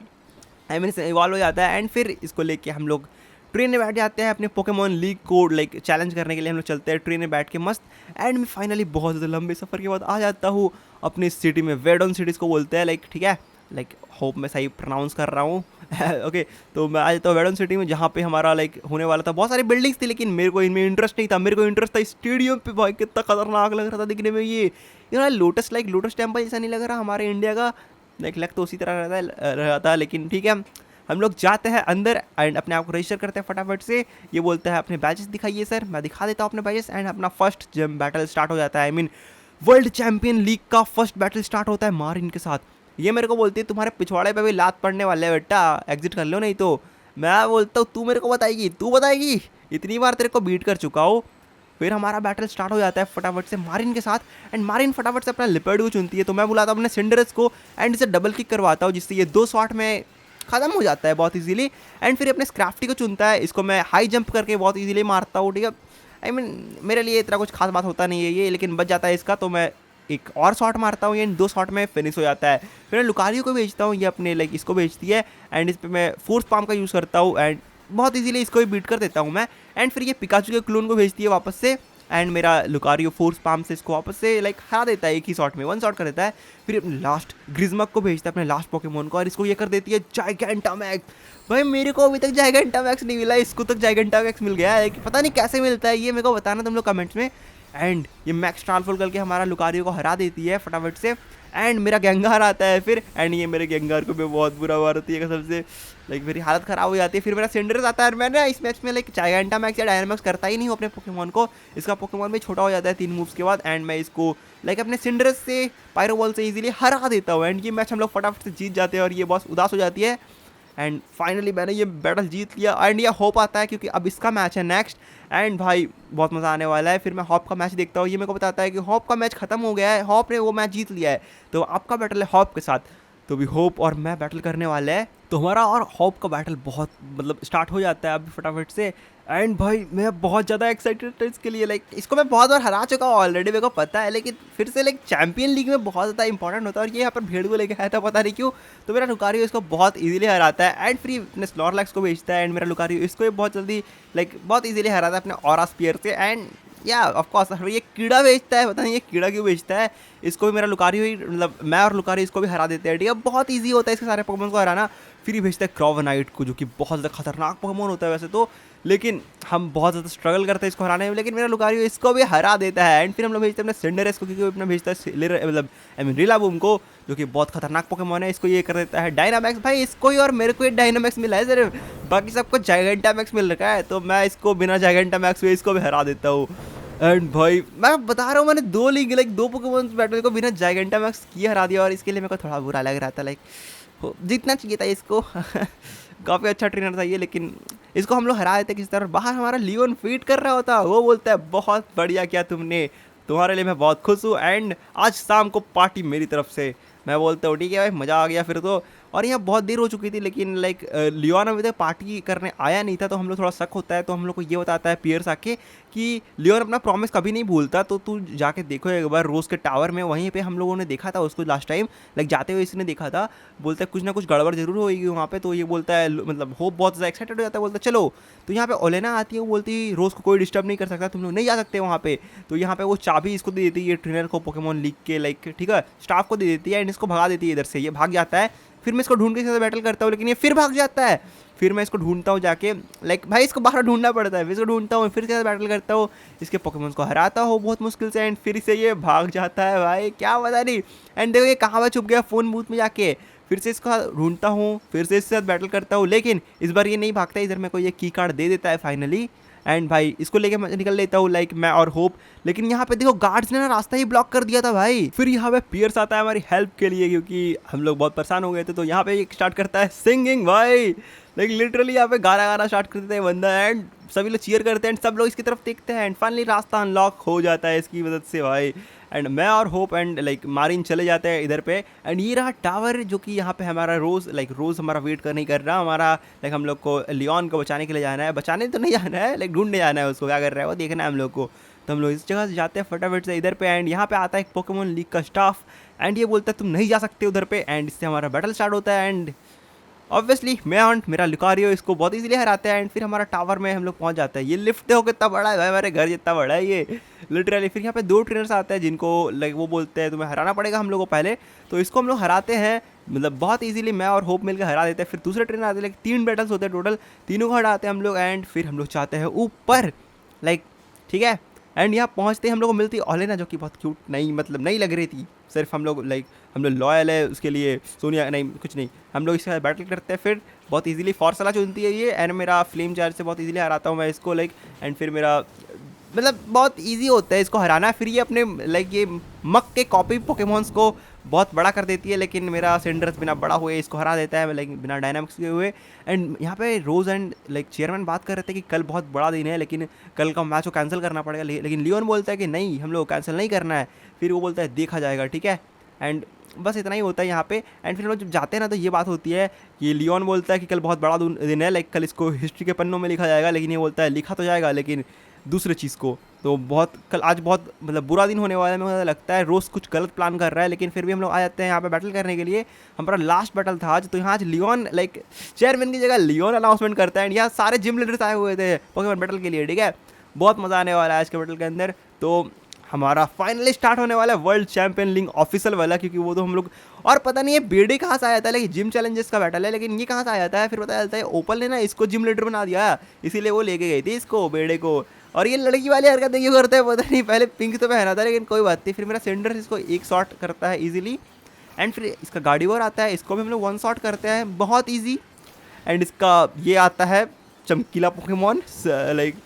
आई मीन इवॉल्व हो जाता है। एंड फिर इसको लेके हम लोग ट्रेन में बैठ जाते हैं अपने पोकेमॉन लीग को लाइक चैलेंज करने के लिए। हम लोग चलते हैं ट्रेन में बैठ के मस्त। एंड मैं फाइनली बहुत ज़्यादा लंबे सफ़र के बाद आ जाता हूँ अपनी सिटी में, वेडोन सिटी को बोलते हैं लाइक, ठीक है, लाइक होप मैं सही प्रोनाउंस कर रहा हूँ। ओके, तो मैं आ जाता हूँ वेडोन सिटी में, जहाँ पे हमारा लाइक होने वाला था। बहुत सारी बिल्डिंग्स थी, लेकिन मेरे को इनमें इंटरेस्ट नहीं था, मेरे को इंटरेस्ट था स्टेडियम पे। भाई कितना खतरनाक लग रहा था दिखने में ये यार, लोटस लाइक लोटस टेम्पल जैसा नहीं लग रहा हमारे इंडिया का, लाइक लग तो उसी तरह रहता है, लेकिन ठीक है। हम लोग जाते हैं अंदर एंड अपने आप को रजिस्टर करते हैं फटाफट से। ये बोलता है अपने बैचेस दिखाइए सर, मैं दिखा देता हूँ अपने बैचेस। एंड अपना फर्स्ट जब बैटल स्टार्ट हो जाता है, I mean world champion league का फर्स्ट बैटल स्टार्ट होता है मारिन के साथ। ये मेरे को बोलती है तुम्हारे पिछवाड़े पे भी लात पड़ने वाले है बेटा, एग्जिट कर लो नहीं तो। मैं बोलता हूँ तू मेरे को बताएगी, तू बताएगी, इतनी बार तेरे को बीट कर चुका हो। फिर हमारा बैटल स्टार्ट हो जाता है फटाफट से मारिन के साथ। एंड मारिन फटाफट से अपना लिपर्ड को चुनती है, तो मैं बुलाता हूँ अपने सिंडरस को एंड इसे डबल किक करवाता हूँ, जिससे ये 2 शॉट में खत्म हो जाता है बहुत इजीली। एंड फिर अपने स्क्रैफ्टी को चुनता है, इसको मैं हाई जंप करके बहुत इजीली मारता हूँ। ठीक है, आई मीन मेरे लिए इतना कुछ खास बात होता नहीं है ये, लेकिन बच जाता है इसका, तो मैं एक और शॉट मारता हूँ, ये 2 शॉट में फिनिश हो जाता है। फिर मैं लुकारियो को भेजता हूँ, ये अपने लाइक इसको भेजती है। एंड इस पर मैं फोर्स पाम का यूज़ करता हूँ एंड बहुत इजीली इसको भी बीट कर देता हूँ मैं। एंड फिर ये पिकाचू के क्लोन को भेजती है वापस से, एंड मेरा लुकारियो फोर्स पाम से इसको वापस से लाइक हरा देता है, एक ही शॉट में 1 शॉट कर देता है। फिर अपने लास्ट ग्रिजमक को भेजता है, अपने लास्ट पोकेमोन को, और इसको ये कर देती है जाइगेंटामैक्स। भाई मेरे को अभी तक जाइगेंटामैक्स नहीं मिला, इसको तक जाइगेंटामैक्स मिल गया है, पता नहीं कैसे मिलता है ये, मेरे को बताना तुम लोग कमेंट्स में। एंड ये मैक्स ट्रांसफर करके हमारा लुकारियो को हरा देती है फटाफट से। एंड मेरा गेंगार आता है फिर, एंड ये मेरे गेंगार को भी बहुत बुरा मारती है कसम से, लाइक मेरी हालत ख़राब हो जाती है। फिर मेरा सिंडरस आता है, मैंने इस मैच में लाइक जाइगेंटामैक्स या डायनामैक्स करता ही नहीं हूँ अपने पोकेमॉन को, इसका पोकेमॉन भी छोटा हो जाता है 3 मूव्स के बाद। एंड मैं इसको लाइक अपने सिंडरस से पायरो बॉल से इजीली हरा देता हूँ। एंड ये मैच हम लोग फटाफट से जीत जाते हैं, और ये बॉस उदास हो जाती है। एंड फाइनली मैंने ये बैटल जीत लिया। एंड ये होप आता है, क्योंकि अब इसका मैच है नेक्स्ट, एंड भाई बहुत मज़ा आने वाला है। फिर मैं हॉप का मैच देखता हूँ, ये मेरे को बताता है कि हॉप का मैच खत्म हो गया है, हॉप ने वो मैच जीत लिया है, तो आपका बैटल है हॉप के साथ। तो भी होप और मैं बैटल करने वाले हैं, तो हमारा और हॉप का बैटल बहुत मतलब स्टार्ट हो जाता है अभी फटाफट से। एंड भाई मैं बहुत ज़्यादा एक्साइटेड था इसके लिए, लाइक इसको मैं बहुत बार हरा चुका हूँ ऑलरेडी, मेरे को पता है, लेकिन फिर से लाइक चैंपियन लीग में बहुत ज़्यादा इंपॉर्टेंट होता है। और ये यहाँ पर भेड़ को लेकर आया था पता नहीं क्यों, तो मेरा लुकारियो इसको बहुत इजीली हराता है। एंड फिर अपने स्नॉरलैक्स को भेजता है, एंड मेरा लुकारियो इसको भी बहुत जल्दी लाइक बहुत इजीली हराता है अपने ऑरा स्पीयर से। एंड या ऑफकोर्स ये कीड़ा बेचता है, पता नहीं ये कीड़ा क्यों बेचता है, इसको भी मेरा लुकारियो ही मतलब मैं और लुकारियो इसको भी हरा देते हैं। ठीक है, बहुत ईजी होता है इसके सारे पोकेमॉन को हराना। फिर ही भेजता है क्रॉवनाइट को, जो कि बहुत ज़्यादा खतरनाक पोकेमॉन होता है वैसे तो, लेकिन हम बहुत ज़्यादा स्ट्रगल करते हैं इसको हराने में, लेकिन मेरा लुकारियो इसको भी हरा देता है। एंड फिर हम लोग भेजते हैं अपने सिंडरस को, क्योंकि अपना भेजता है मतलब आई मीन रिलाबूम को, जो कि बहुत खतरनाक पोकेमॉन है, इसको ये कर देता है डायनामैक्स। भाई इसको ही और मेरे को एक डायनामैक्स मिला है सिर्फ, बाकी सबको जाइगेंटामैक्स मिल रखा है, तो मैं इसको बिना जाइगेंटामैक्स हुए इसको भी हरा देता हूँ। एंड भाई मैं बता रहा हूँ, मैंने दो लीग लाइक दो पोकेमॉन बैटल को बिना जाइगेंटामैक्स किए हरा दिया, और इसके लिए मेरे को थोड़ा बुरा लग रहा था। लाइक जीतना चाहिए था इसको। काफ़ी अच्छा ट्रेनर था ये, लेकिन इसको हम लोग हरा देते किसी तरह। बाहर हमारा लियोन फीट कर रहा होता, वो बोलता है बहुत बढ़िया किया तुमने, तुम्हारे लिए मैं बहुत खुश हूँ, एंड आज शाम को पार्टी मेरी तरफ से। मैं बोलता हूँ ठीक है भाई, मज़ा आ गया फिर तो। और यहाँ बहुत देर हो चुकी थी, लेकिन लाइक लियोन अभी तक पार्टी करने आया नहीं था, तो हम लोग थोड़ा शक होता है। तो हम लोग को ये बताता है पियर्स आके कि लियोन अपना प्रॉमिस कभी नहीं भूलता, तो तू जाके देखो एक बार रोज़ के टावर में, वहीं पे हम लोगों ने देखा था उसको लास्ट टाइम, लाइक जाते हुए इसने देखा था। बोलता है कुछ ना कुछ गड़बड़ जरूर होगी वहाँ पे। तो ये बोलता है, मतलब होप बहुत ज़्यादा एक्साइटेड हो जाता है, बोलता है चलो। तो यहाँ पे ओलेना आती है, वो बोलती है रोज़ को कोई डिस्टर्ब नहीं कर सकता, तुम लोग नहीं जा सकते वहाँ पे। तो यहाँ पे वो चाबी इसको दे देती है ट्रेनर को, पोकेमॉन लीग के लाइक ठीक है स्टाफ को दे देती है, एंड इसको भगा देती है इधर से। ये भाग जाता है, फिर मैं इसको ढूंढ के इसके साथ बैटल करता हूँ, लेकिन ये फिर भाग जाता है। फिर मैं इसको ढूंढता हूँ जाके, लाइक भाई इसको बाहर ढूंढना पड़ता है, फिर इसको ढूंढता हूँ, फिर इसके साथ बैटल करता हूँ, इसके पोकेमॉन्स को हराता हूँ बहुत मुश्किल से, एंड फिर से ये भाग जाता है भाई, क्या पता नहीं। एंड देखो ये कहाँ पर छुप गया, फ़ोन बूथ में जाके। फिर से इसका ढूंढता हूँ, फिर से इसके साथ बैटल करता हूँ, लेकिन इस बार ये नहीं भागता, इधर मेरे को ये की कार्ड दे देता है फाइनली। एंड भाई इसको लेके मैं निकल लेता हूँ लाइक मैं और होप, लेकिन यहाँ पे देखो गार्ड्स ने ना रास्ता ही ब्लॉक कर दिया था भाई। फिर यहाँ पे पियर्स आता है हमारी हेल्प के लिए, क्योंकि हम लोग बहुत परेशान हो गए थे। तो यहाँ पे स्टार्ट करता है सिंगिंग भाई, लाइक लिटरली यहाँ पे गाना गाना स्टार्ट कर देता है बंदा, एंड सभी लोग चीयर करते हैं, एंड सब लोग इसकी तरफ देखते हैं, एंड फाइनली रास्ता अनलॉक हो जाता है इसकी मदद से भाई। एंड मैं और होप एंड लाइक मारिन चले जाते हैं इधर पे, एंड ये रहा टावर, जो कि यहाँ पे हमारा रोज़ हमारा वेट कर नहीं कर रहा हमारा, लाइक हम लोग को लियोन को बचाने के लिए जाना है। बचाने तो नहीं जाना है, लाइक ढूंढने जाना है उसको, क्या कर रहा है वो देखना है हम लोग को। तो हम लोग इस जगह से जाते हैं फटाफट से इधर पे, एंड यहाँ पे आता है एक पोकेमॉन लीग का स्टाफ, एंड ये बोलता है तुम नहीं जा सकते उधर पे, एंड इससे हमारा बैटल स्टार्ट होता है। एंड ऑब्वियसली मैं और मेरा लुकारियो इसको बहुत इजीली हराते हैं, एंड फिर हमारा टावर में हम लोग पहुंच जाते हैं। ये लिफ्ट देखो कितना बड़ा है भाई, हमारे घर जितना बड़ा है ये लिटरली। फिर यहाँ पे दो ट्रेनर्स आते हैं, जिनको लाइक वो बोलते हैं तुम्हें हराना पड़ेगा हम लोग को पहले। तो इसको हम लोग हराते हैं, मतलब बहुत इजीली मैं और होप मिलकर हरा देते हैं। फिर दूसरे ट्रेनर आते हैं, लाइक 3 बैटल्स होते हैं टोटल, तीनों को हराते हैं हम लोग। एंड फिर हम लोग चाहते हैं ऊपर, लाइक ठीक है। एंड यहाँ पहुँचते ही हम लोग को मिलती है ओलेना, जो कि बहुत क्यूट नहीं मतलब नहीं लग रही थी। सिर्फ हम लोग लाइक हम लोग लॉयल है उसके लिए, सोनिया नहीं कुछ नहीं, हम लोग इसके साथ बैटल करते हैं। फिर बहुत इजीली फॉर्सला चुनती है ये, एंड मेरा फ्लेम चार्ज से बहुत इजीली हराता हूँ मैं इसको लाइक। एंड फिर मेरा मतलब बहुत इजी होता है इसको हराना। फिर ये अपने लाइक ये मक के कॉपी पोकेमॉन्स को बहुत बड़ा कर देती है, लेकिन मेरा सेंडर्स बिना बड़ा हुए इसको हरा देता है लाइक बिना डायनामिक्स के हुए। एंड यहाँ पे रोज़ एंड लाइक चेयरमैन बात कर रहे थे कि कल बहुत बड़ा दिन है, लेकिन कल का मैच को कैंसिल करना पड़ेगा, लेकिन लियोन बोलता है कि नहीं हम लोग कैंसिल नहीं करना है। फिर वो बोलता है देखा जाएगा ठीक है। एंड बस इतना ही होता है यहाँ पे। एंड फिर हम लोग जब जाते हैं ना, तो ये बात होती है कि लियोन बोलता है कि कल बहुत बड़ा दिन है, लाइक कल इसको हिस्ट्री के पन्नों में लिखा जाएगा, लेकिन ये बोलता है लिखा तो जाएगा लेकिन दूसरे चीज़ को। तो बहुत कल आज बहुत मतलब बुरा दिन होने वाला है, मुझे लगता है रोज़ कुछ गलत प्लान कर रहा है। लेकिन फिर भी हम लोग आ जाते हैं यहाँ पे बैटल करने के लिए। हमारा लास्ट बैटल था आज, तो यहाँ आज लियोन लाइक चेयरमैन की जगह लियोन अनाउंसमेंट करता है, एंड यहाँ सारे जिम लीडर्स आए हुए थे पोकेमॉन बैटल के लिए, ठीक है। बहुत मज़ा आने वाला है आज के बैटल के अंदर। तो हमारा फाइनली स्टार्ट होने वाला है वर्ल्ड चैंपियन लीग ऑफिशियल वाला, क्योंकि वो तो हम लोग और पता नहीं है बेडे कहाँ से आया था, लेकिन जिम चैलेंजेस का बैटल है, लेकिन ये कहाँ से आया था फिर पता चलता है ओपल ने ना इसको जिम लीडर बना दिया, इसीलिए वो लेके गई थी इसको बेडे को। और ये लड़की वाली हरकत क्यों करते हैं पता नहीं, पहले पिंक तो पहना था लेकिन कोई बात नहीं। फिर मेरा सेंडर इसको एक शॉट करता है इजीली, एंड फिर इसका गार्डिवर आता है, इसको भी हम लोग 1 शॉट करते हैं बहुत ईजी। एंड इसका ये आता है चमकीला पोकेमॉन लाइक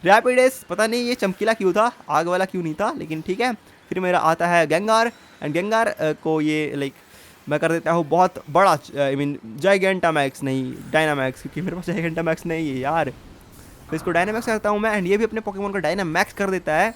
रैपिडेस, पता नहीं ये चमकीला क्यों था, आग वाला क्यों नहीं था, लेकिन ठीक है। फिर मेरा आता है गेंगार, एंड गेंगार को ये लाइक मैं कर देता हूँ बहुत बड़ा, आई मीन जाइगेंटामैक्स नहीं डायनामैक्स, क्योंकि मेरे पास जाइगेंटामैक्स नहीं है यार। तो इसको डायनामैक्स करता हूँ मैं, एंड ये भी अपने पोकेमॉन को डायनामैक्स कर देता है।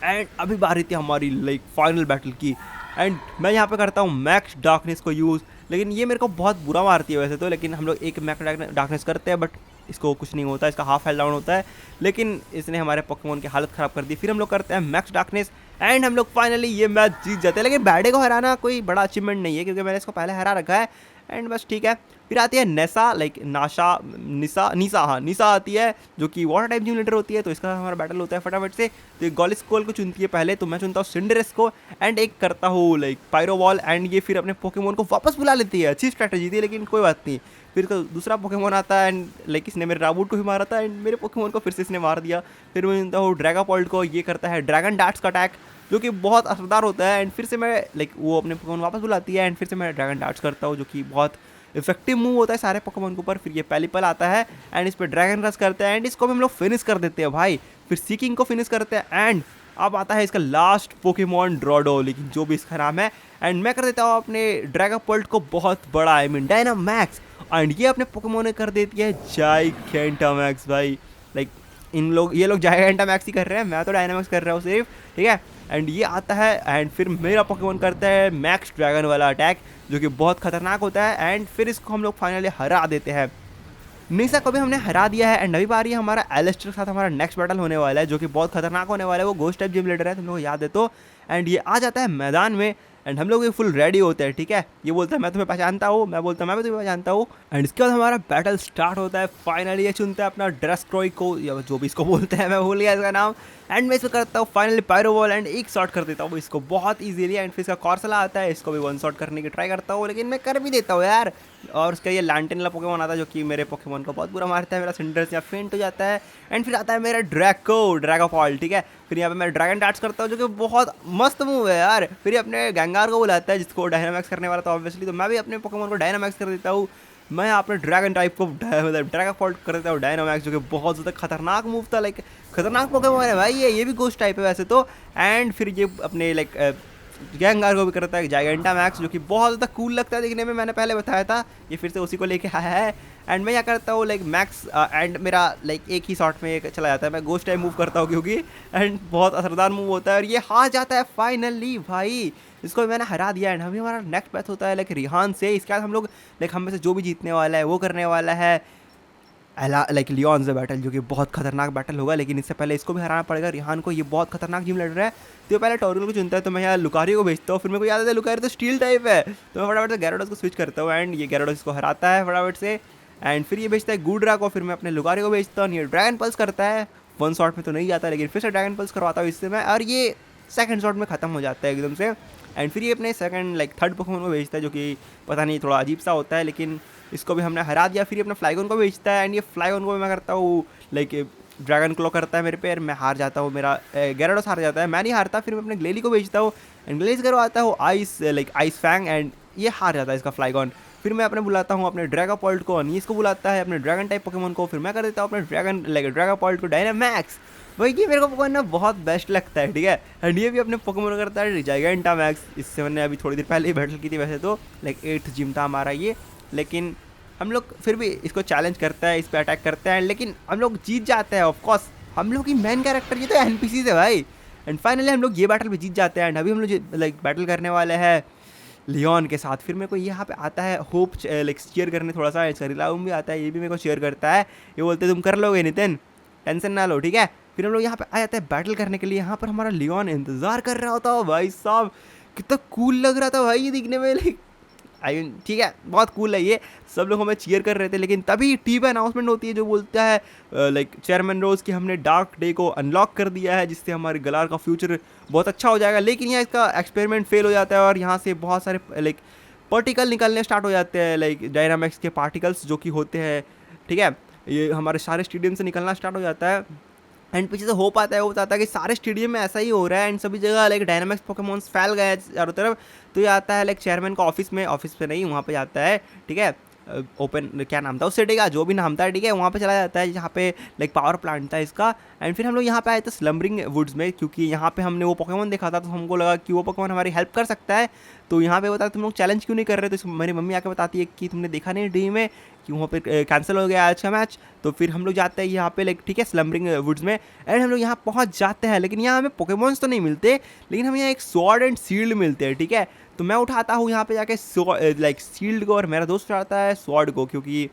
एंड अभी बारी थी हमारी लाइक फाइनल बैटल की, एंड मैं यहाँ पे करता हूँ मैक्स डार्कनेस को यूज़, लेकिन ये मेरे को बहुत बुरा मारती है वैसे तो। लेकिन हम लोग एक मैक्स डार्कनेस करते हैं, बट इसको कुछ नहीं होता, इसका हाफ हेल्थ डाउन होता है, लेकिन इसने हमारे पोकेमॉन की हालत ख़राब कर दी। फिर हम लोग करते हैं मैक्स डार्कनेस, एंड हम लोग फाइनली ये मैच जीत जाते हैं। लेकिन बैडे को हराना कोई बड़ा अचीवमेंट नहीं है, क्योंकि मैंने इसको पहले हरा रखा है, एंड बस ठीक है। फिर आती है नेसा लाइक नाशा निसा हाँ निसा आती है, जो कि वाटर टाइप जिम लीडर होती है। तो इसका हमारा बैटल होता है फटाफट से। तो ये गॉलिस्कोल को चुनती है पहले, तो मैं चुनता हूँ सिंडरेस को, एंड एक करता हूँ लाइक पायरोवॉल, एंड ये फिर अपने पोकेमॉन को वापस बुला लेती है। अच्छी स्ट्रैटेजी थी, लेकिन कोई बात नहीं। फिर तो दूसरा पोकेमॉन आता है, एंड लाइक इसने मेरे राबूट को भी मारा था, एंड मेरे पोकेमॉन को फिर से इसने मार दिया। फिर मैं चुनता हूँ ड्रैगापोल्ट को, ये करता है ड्रैगन डार्ट्स का अटैक, जो कि बहुत असरदार होता है। एंड फिर से मैं लाइक वो अपने पोकेमॉन वापस बुलाती है, एंड फिर से मैं ड्रैगन डार्ट्स करता हूँ, जो कि बहुत इफेक्टिव मूव होता है सारे पोकेमोन के ऊपर। फिर ये पेलिपल आता है एंड इस पर ड्रैगन रश करते हैं एंड इसको भी हम लोग फिनिश कर देते हैं भाई। फिर सीकिंग को फिनिश करते हैं एंड अब आता है इसका लास्ट पोकेमोन ड्रोडो, लेकिन जो भी इसका नाम है। एंड मैं कर देता हूँ अपने ड्रैगोपल्ट को बहुत बड़ा, आई मीन डायनामैक्स, एंड ये अपने पोकेमोन ने कर देती है जाइगेंटामैक्स भाई। लाइक ये लोग जाइगेंटामैक्स ही कर रहे हैं, मैं तो डायनामैक्स कर रहा हूँ सिर्फ, ठीक है। एंड ये आता है एंड फिर मेरा पोकेमोन करता है मैक्स ड्रैगन वाला अटैक जो कि बहुत खतरनाक होता है। एंड फिर इसको हम लोग फाइनली हरा देते हैं। निसा को भी हमने हरा दिया है एंड अभी बारी है हमारा एलिस्टर के साथ हमारा नेक्स्ट बैटल होने वाला है जो कि बहुत खतरनाक होने वाला है। वो घोस्ट टाइप जिम लीडर है, तुम लोग को याद है तो। एंड ये आ जाता है मैदान में एंड हम लोग ये फुल रेडी होते हैं, ठीक है। ये बोलता है मैं तुम्हें पहचानता हूँ, मैं बोलता हूँ मैं भी तुम्हें पहचानता हूँ। एंड इसके बाद हमारा बैटल स्टार्ट होता है। फाइनली ये चुनता है अपना ड्रेस्ट्रॉय को, या जो भी इसको बोलते हैं, मैं भूल गया इसका नाम। एंड मैं इसको करता हूँ फाइनली पायरोबॉल एंड एक शॉट कर देता हूँ इसको बहुत इजीली। एंड फिर इसका कॉर्सला आता है, इसको भी वन शॉट करने की ट्राई करता हूँ लेकिन मैं कर भी देता हूँ यार। और उसका ये लैंटेन वाला पोकेमोन आता है जो कि मेरे पोकेमोन को बहुत बुरा मारता है, मेरा सिंडर्स या फेंट हो जाता है। एंड फिर आता है मेरा ड्रैगोपॉल, ठीक है। फिर यहाँ पे मैं ड्रैगन डांस करता हूँ जो कि बहुत मस्त मूव है यार। फिर ये अपने गैंगार को बुलाता है जिसको डायनामैक्स करने वाला था ऑब्वियसली, तो मैं भी अपने पोकेमोन को डायनामैक्स कर देता हूँ। मैं यहाँ अपने ड्रैगन टाइप को मतलब ड्रैगोपॉल कर देता हूँ डायनामैक्स, जो कि बहुत ज़्यादा खतरनाक मूव था। लाइक खतरनाक पोकेमोन है भाई ये भी घोस्ट टाइप है वैसे तो। एंड फिर ये अपने लाइक गैंगार को भी करता है जाइगेंटामैक्स जो कि बहुत ज़्यादा कूल लगता है देखने में, मैंने पहले बताया था। ये फिर से उसी को लेके आया है। एंड मैं क्या करता हूँ लाइक मैक्स एंड मेरा लाइक एक ही शॉट में एक चला जाता है। मैं घोस्ट टाइप मूव करता हूँ क्योंकि एंड बहुत असरदार मूव होता है और ये हार जाता है फाइनली भाई। इसको मैंने हरा दिया एंड अभी हमारा नेक्स्ट मैच होता है लाइक रिहान से। इसके बाद हम लोग लाइक हम में से जो भी जीतने वाला है वो करने वाला है लाइक लियोन से बैटल, जो कि बहुत खतरनाक बैटल होगा। लेकिन इससे पहले इसको भी हराना पड़ेगा रिहान को, ये बहुत खतरनाक जिम लड़ रहा है। तो ये पहले टोरियल को चुनता है, तो मैं यहाँ लुकारियो को भेजता हूँ। फिर मेरे को याद आता है लुकारियो तो स्टील टाइप है, तो मैं फटाफट से गैराडोस को स्विच करता हूँ एंड ये गैराडोस इसको हराता है फटाफट से। एंड फिर ये भेजता है गूड्रा को, फिर मैं अपने लुकारियो को भेजता हूँ। ये ड्रैगन पल्स करता है, वन शॉट में तो नहीं जाता लेकिन फिर से ड्रैगन पल्स करवाता हूँ इससे मैं, और ये सेकंड शॉट में ख़त्म हो जाता है एकदम से। एंड फिर ये अपने सेकंड लाइक थर्ड पोकेमोन को भेजता है जो कि पता नहीं थोड़ा अजीब सा होता है, लेकिन इसको भी हमने हरा दिया। फिर ये अपना फ्लाइगोन को भेजता है एंड ये फ्लाइगोन को भी मैं करता हूँ लाइक ड्रैगन क्लॉ करता है मेरे पे, मैं हार जाता हूँ। मेरा गैराडोस हार जाता है, मैं नहीं हारता। फिर मैं अपने ग्लेली को भेजता हूँ एंड ग्लेली करवाता हूँ ice like ice fang and ये हार जाता है इसका फ्लाइगॉन। फिर मैं अपने बुलाता हूँ अपने ड्रैगोपॉल्ट को, और इसको बुलाता है अपने ड्रैगन टाइप पोकेमोन को। फिर मैं कर देता हूँ अपने ड्रैगोपॉल्ट को डायनामैक्स। भाई ये मेरे को पोकेमोन ना बहुत बेस्ट लगता है, ठीक है। एंड ये भी अपने पोकेमोन करता है जाइगेंटामैक्स। इससे मैंने अभी थोड़ी देर पहले ही बैटल की थी वैसे तो, लाइक 8th जिम था हमारा ये, लेकिन हम लोग फिर भी इसको चैलेंज करता है, इस पर अटैक करते हैं, लेकिन हम लोग जीत जाते हैं ऑफकोर्स। हम लोग की मेन कैरेक्टर ये तो NPCs है भाई। एंड फाइनली हम लोग ये बैटल में जीत जाते हैं एंड अभी हम लोग लाइक बैटल करने वाले हैं लियोन के साथ। फिर मेरे को यहाँ पे आता है होप लाइक चीयर करने थोड़ा सा, इसका रिलाउम भी आता है, ये भी मेरे को चीयर करता है। ये बोलते हैं तुम कर लोगे नितिन, टेंशन ना लो, ठीक है। फिर हम लोग यहाँ पे आ जाते हैं बैटल करने के लिए। यहाँ पर हमारा लियोन इंतज़ार कर रहा होता है भाई साहब, कितना कूल लग रहा था भाई ये दिखने में, लाइक आई मीन ठीक है बहुत कूल है ये। सब लोग हमें चीयर कर रहे थे, लेकिन तभी टीवी पे अनाउंसमेंट होती है जो बोलता है लाइक चेयरमैन रोज कि हमने डार्क डे को अनलॉक कर दिया है जिससे हमारे गलार का फ्यूचर बहुत अच्छा हो जाएगा। लेकिन यहाँ इसका एक्सपेरिमेंट फेल हो जाता है और यहाँ से बहुत सारे लाइक पार्टिकल निकलने स्टार्ट हो जाते हैं, लाइक डायनामैक्स के पार्टिकल्स जो कि होते हैं, ठीक है। ये हमारे सारे स्टेडियम से निकलना स्टार्ट हो जाता है एंड पीछे से होप आता है, वो बताता है कि सारे स्टेडियम में ऐसा ही हो रहा है एंड सभी जगह लाइक डायनामिक्स पोकेमॉन्स फैल गए हैं चारों तरफ। तो ये आता है लाइक चेयरमैन का ऑफिस पे नहीं, वहाँ पे जाता है, ठीक है। ओपन क्या नाम था उस सिटी का, जो भी नाम था, ठीक है। वहाँ पे चला जाता है जहाँ पे लाइक पावर प्लांट था इसका। एंड फिर हम लोग यहाँ पे आए थे स्लम्बरिंग वुड्स में, क्योंकि यहाँ पे हमने वो पोकेमॉन देखा था तो हमको लगा कि वो पोकेमॉन हमारी हेल्प कर सकता है। तो यहाँ पे बता तुम लोग चैलेंज क्यों नहीं कर रहे, तो मेरी मम्मी आके बताती है कि तुमने देखा नहीं ड्रीम में कि वहाँ पे कैंसिल हो गया आज का मैच। तो फिर हम लोग जाते हैं यहाँ पे लाइक ठीक है स्लम्बरिंग वुड्स में एंड हम लोग यहाँ पहुँच जाते हैं। लेकिन यहाँ हमें पोकेमॉन्स तो नहीं मिलते, लेकिन हमें यहाँ एक स्वॉर्ड एंड शील्ड मिलते हैं, ठीक है। तो मैं उठाता हूँ यहाँ पे जाके लाइक शील्ड को और मेरा दोस्त उठाता है स्वॉर्ड को, क्योंकि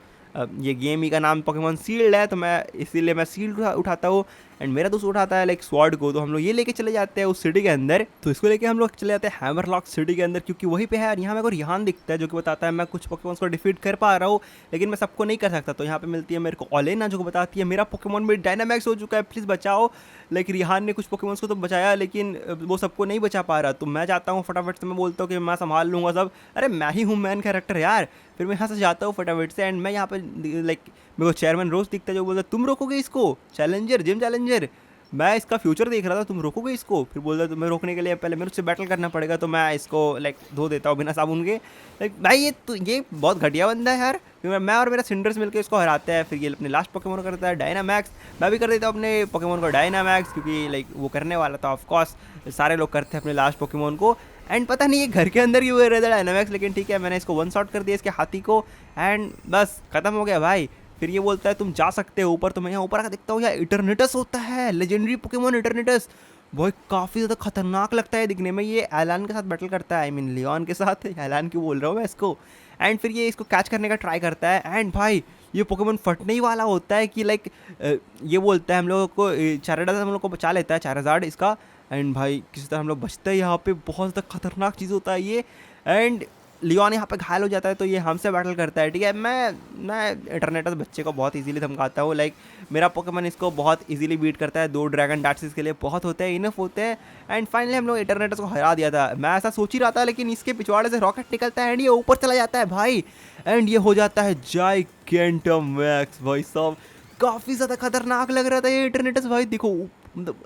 ये गेम ही का नाम पोकेमॉन शील्ड है, तो मैं इसीलिए मैं शील्ड उठाता हूँ एंड मेरा दोस्त उठाता है लाइक स्वॉर्ड को। तो हम लोग ये लेके चले जाते हैं उस सिटी के अंदर। तो इसको लेके हम लोग चले जाते हैं हैमरलॉक सिटी के अंदर, क्योंकि वहीं पे है। और यहाँ मेरे को रिहान दिखता है जो कि बताता है मैं कुछ पोकेमॉन्स को डिफीट कर पा रहा हूँ, लेकिन मैं सबको नहीं कर सकता। तो यहाँ पे मिलती है मेरे को ओलेना जो को बताती है मेरा पोकेमॉन में डायनामैक्स हो चुका है, प्लीज़ बचाओ। लाइक रिहान ने कुछ पोकेमॉन्स को तो बचाया, लेकिन वो सबको नहीं बचा पा रहा। तो मैं जाता हूँ फटाफट से, मैं बोलता हूँ कि मैं संभाल लूँगा सब। अरे मैं ही हूँ मैन कैरेक्टर यार। फिर मैं यहाँ से जाता हूँ फटाफट से एंड मैं यहाँ पे लाइक मेरे को चेयरमैन रोज दिखता है जो बोलता है तुम रोकोगे इसको, चैलेंजर जिम चैलेंजर। मैं इसका फ्यूचर देख रहा था, तुम रोकोगे इसको? फिर बोलता तुम्हें रोकने के लिए पहले मेरे से बैटल करना पड़ेगा, तो मैं इसको लाइक धो देता हूँ बिना साबुन के। लाइक भाई ये बहुत घटिया बंदा है यार। फिर मैं और मेरा सिंडर्स मिलकर इसको हराते हैं। फिर ये अपने लास्ट पोकेमोन करता है डायनामैक्स। मैं भी कर देता हूँ अपने पोकेमोन को डायनामैक्स, क्योंकि लाइक वो करने वाला था। ऑफकोर्स सारे लोग करते हैं अपने लास्ट पोकेमोन को। एंड पता नहीं ये घर के अंदर ही हुए रहता है डायनामैक्स, लेकिन ठीक है मैंने इसको वन शॉट कर दिया इसके हाथी को। एंड बस खत्म हो गया भाई। फिर ये बोलता है तुम जा सकते हो ऊपर। तो मैं यहाँ ऊपर आकर देखता हूँ यार इटरनेटस होता है, लेजेंडरी पोकेमोन इटरनेटस। वो काफ़ी ज़्यादा खतरनाक लगता है दिखने में। ये एलान के साथ बैटल करता है, आई मीन लियोन के साथ। एलान क्यों बोल रहा हूँ मैं इसको। एंड फिर ये इसको कैच करने का ट्राई करता है। एंड भाई ये पोकेमोन फटने ही वाला होता है कि लाइक ये बोलता है हम लोगों को, चाराडास हम लोग को बचा लेता है, चाराजार्ड इसका। एंड भाई किसी तरह हम लोग बचते हैं यहाँ पे। बहुत ज़्यादा खतरनाक चीज़ होता है ये। एंड लियोन यहाँ पे घायल हो जाता है, तो ये हमसे बैटल करता है। ठीक है, मैं इटरनेटस बच्चे को बहुत इजीली धमकाता हूँ। लाइक मेरा पोकेमोन इसको बहुत इजीली बीट करता है। 2 ड्रैगन डाट्स इसके लिए बहुत होते हैं, इनफ होते हैं। एंड फाइनली हम लोग इटरनेटस को हरा दिया था। मैं ऐसा सोच ही रहा था, लेकिन इसके पिछवाड़े से रॉकेट निकलता है एंड ये ऊपर चला जाता है भाई। एंड ये हो जाता है जाइगेंटामैक्स। भाई साहब काफ़ी ज़्यादा खतरनाक लग रहा था ये इटरनेटस भाई। देखो मतलब